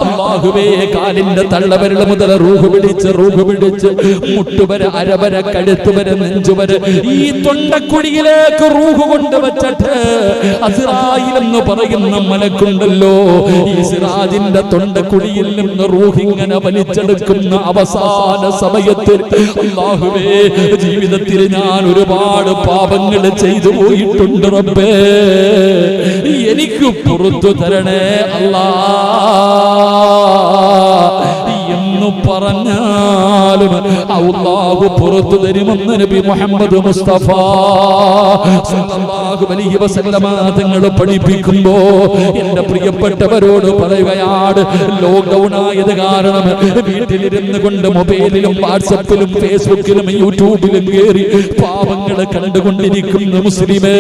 അല്ലാഹുവേ, കാലിന്റെ തള്ളവിരൽ മുതൽ റൂഹ് പിടിച്ച് മുട്ടുവരെ, അരവരെ, കഴുത്തുവരെ, നെഞ്ചുവരെ ഈ തൊണ്ടക്കുടിയിലേക്ക് റൂഹ് കൊണ്ടുവച്ചിട്ട് അസ്റായിൽ എന്ന് പറയുന്ന മലക്കുണ്ടല്ലോ, ഈ സിറാജിന്റെ തൊണ്ടക്കുടിയിൽ നിന്ന് റൂഹ് ഇങ്ങനെ വലിച്ചെടുക്കുന്ന അവസാന സമയത്തിൽ അല്ലാഹുവേ, ജീവിതത്തിൽ ഞാൻ ഒരുപാട് പാപങ്ങൾ ചെയ്തു പോയിട്ടുണ്ട് റബ്ബേ, എനിക്ക് പുറത്തു തരണേ അല്ലാ എന്ന് പറഞ്ഞാലും അല്ലാഹു പുറത്തു തരുമെന്ന് നബി മുഹമ്മദ് മുസ്തഫ സല്ലല്ലാഹു അലൈഹി വസല്ലമ തങ്ങൾ പഠിപ്പിക്കുമ്പോ എന്റെ പ്രിയപ്പെട്ടവരോട് പറയുകയാണ്, ലോക്ക്ഡൗൺ ആയത് കാരണം വീട്ടിലിരുന്ന് കൊണ്ട് മൊബൈലിലും വാട്സപ്പിലും ഫേസ്ബുക്കിലും യൂട്യൂബിലും കയറി പാപങ്ങൾ കണ്ടുകൊണ്ടിരിക്കുന്ന മുസ്ലിമേ,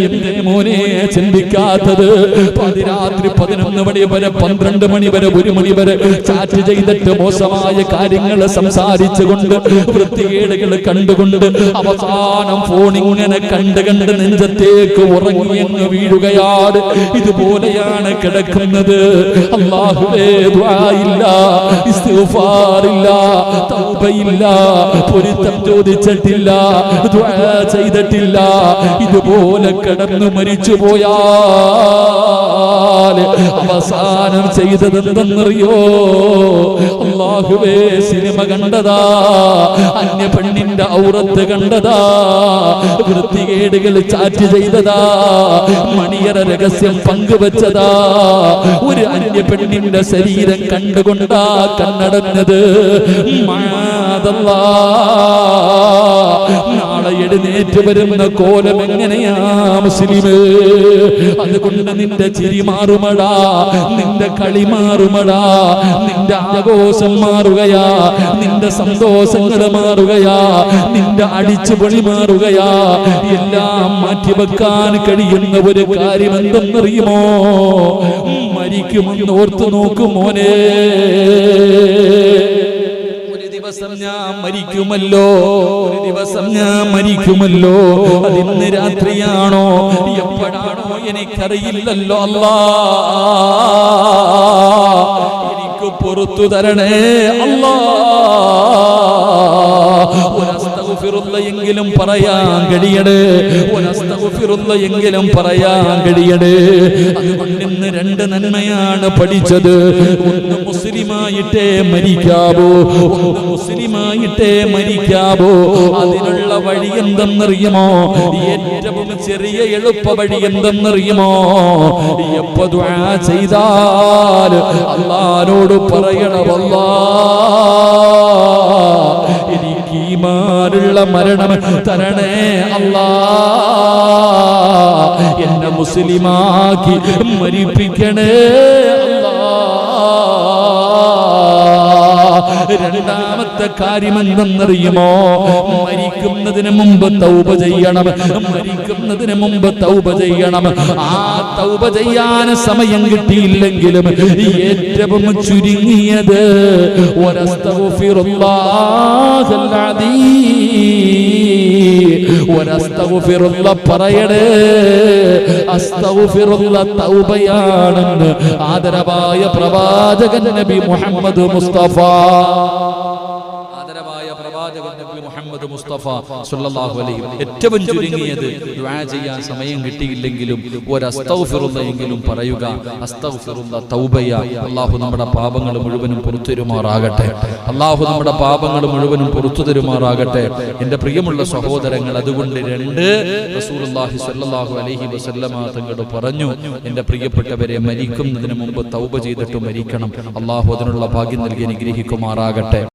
എന്റെ മോനെ ചിന്തിക്കാത്തത് പാതിരാത്രി 11 മണി വരെ, 12 മണി വരെ, 1 മണി വരെ ചാറ്റ് ചെയ്തിട്ട് മോശമായ കാര്യങ്ങൾ സംസാരിച്ചുകൊണ്ട് വൃത്തികേടുകൾ കണ്ടുകൊണ്ട് അവസാനം ഫോൺ ഇങ്ങനെ കണ്ട് നെഞ്ചത്തേക്ക് ഉറങ്ങിയങ്ങ് വീഴുകയാണ്. ഇതുപോലെയാണ് കിടക്കുന്നത്. അല്ലാഹുവേ, ദുആയില്ല, ഇസ്തിഗ്ഫാറില്ല, തൗബയില്ല, പൊരുത്തം ചോദിച്ചിട്ടില്ല, ദുആ ചെയ്തിട്ടില്ല. ഇതുപോലെ കിടന്നു മരിച്ചു പോയാൽ അവസാനം ചെയ്തതെന്തെന്നറിയോ? അല്ലാഹുവേ, സിനിമ കണ്ടതാ, അന്യ പെണ്ണിന്റെ ഔറത്ത് കണ്ടതാ, വൃത്തികേടുകൾ ചാറ്റ് ചെയ്തതാ, മണിയറ രഹസ്യം പങ്കുവച്ചതാ, ഒരു അന്യ പെണ്ണിന്റെ ശരീരം കണ്ടുകൊണ്ടാ കണ്ണടഞ്ഞത്. നാളെ എഴുന്നേറ്റ് വരുന്ന കോലം എങ്ങനെയാ മുസ്ലിമേ? അതുകൊണ്ട് നിന്റെ ചിരി മാറുമടാ, നിന്റെ കളി മാറുമടാ, നിന്റെ ആഘോഷം മാറുകയാ, നിന്റെ സന്തോഷങ്ങൾ മാറുകയാ, നിന്റെ അടിച്ചുപൊളി മാറുകയാ. എല്ലാം മാറ്റിവെക്കാൻ കഴിയുന്ന ഒരു കാര്യം എന്തെന്നറിയുമോ? മരിക്കുമെന്ന് ഓർത്തു നോക്കും മോനെ. ഒരു ദിവസം ഞാൻ മരിക്കുമല്ലോ, ഒരു ദിവസം ഞാൻ മരിക്കുമല്ലോ. അതിന്ന് രാത്രിയാണോ എപ്പോഴാണോ എനിക്കറിയില്ലല്ലോ. അല്ലാ, എനിക്ക് പുറത്തു തരണേ അല്ലാ. എങ്കിലും പറയാൻ കഴിയണേ, എങ്കിലും പറയാൻ കഴിയണേ. അതുകൊണ്ട് ഇന്ന് 2 നന്മയാണ് പഠിച്ചത്. ഒന്ന് മുസ്ലിമായിട്ടേ മരിക്കാവോ, ഒന്ന് മുസ്ലിമായിട്ടേ മരിക്കാവോ. അതിനുള്ള വഴി എന്തെന്നറിയുമോ? ഏറ്റവും ചെറിയ എളുപ്പ വഴി എന്തെന്നറിയുമോ? എപ്പോ ദുആ ചെയ്താൽ അല്ലാഹുവോട് പറയണം, അല്ലാഹ് എനിക്ക് ഈമാനുള്ള മരണം തരണേ അല്ലാഹ്, എന്നെ മുസ്ലിമാക്കി മരിപ്പിക്കണേ അല്ലാഹ്. രണ്ടാമത്തെ കാര്യം എന്തെന്നറിയുമോ? മരിക്കുന്നതിന് മുമ്പ് തൗബ ചെയ്യണം, മരിക്കുന്നതിന് മുമ്പ് തൗബ ചെയ്യണം. ആ തൗബ ചെയ്യാൻ സമയം കിട്ടിയില്ലെങ്കിലും ഏറ്റവും ചുരുങ്ങിയത് പറയണേ, അസ്തഗ്ഫിറുല്ലാഹ് തൗബയാണെന്ന് ആദരവായ പ്രവാചകൻ നബി മുഹമ്മദ് മുസ്തഫ. ആദരവായ പ്രവാചകൻ നബി മുഹമ്മദ് മുസ്തഫ മുസ്തഫ സ്വല്ലല്ലാഹു അലൈഹി ഏറ്റവും ചുരുങ്ങിയത് ദുആ ചെയ്യാൻ സമയം കിട്ടിയില്ലെങ്കിലും ഒരു അസ്തഗ്ഫിറുല്ലാഹെങ്കിലും പറയുക. അസ്തഗ്ഫിറുല്ലാഹ് തൗബയ. അല്ലാഹു നമ്മുടെ പാപങ്ങൾ മുഴുവനും പുറത്തു തരുമാറാകട്ടെ. അല്ലാഹു നമ്മുടെ പാപങ്ങൾ മുഴുവനും പുറത്തു തരുമാറാകട്ടെ. എൻ്റെ പ്രിയമുള്ള സഹോദരങ്ങൾ, അതുകൊണ്ട് റസൂലുള്ളാഹി സ്വല്ലല്ലാഹു അലൈഹി വസല്ലമ തങ്ങൾ പറഞ്ഞു, എൻ്റെ പ്രിയപ്പെട്ടവരെ, മരിക്കുന്നതിന് മുമ്പ് തൗബ ചെയ്തിട്ട് മരിക്കണം. അല്ലാഹു അതിനുള്ള ഭാഗ്യം നൽകി അനുഗ്രഹിക്കുമാറാകട്ടെ.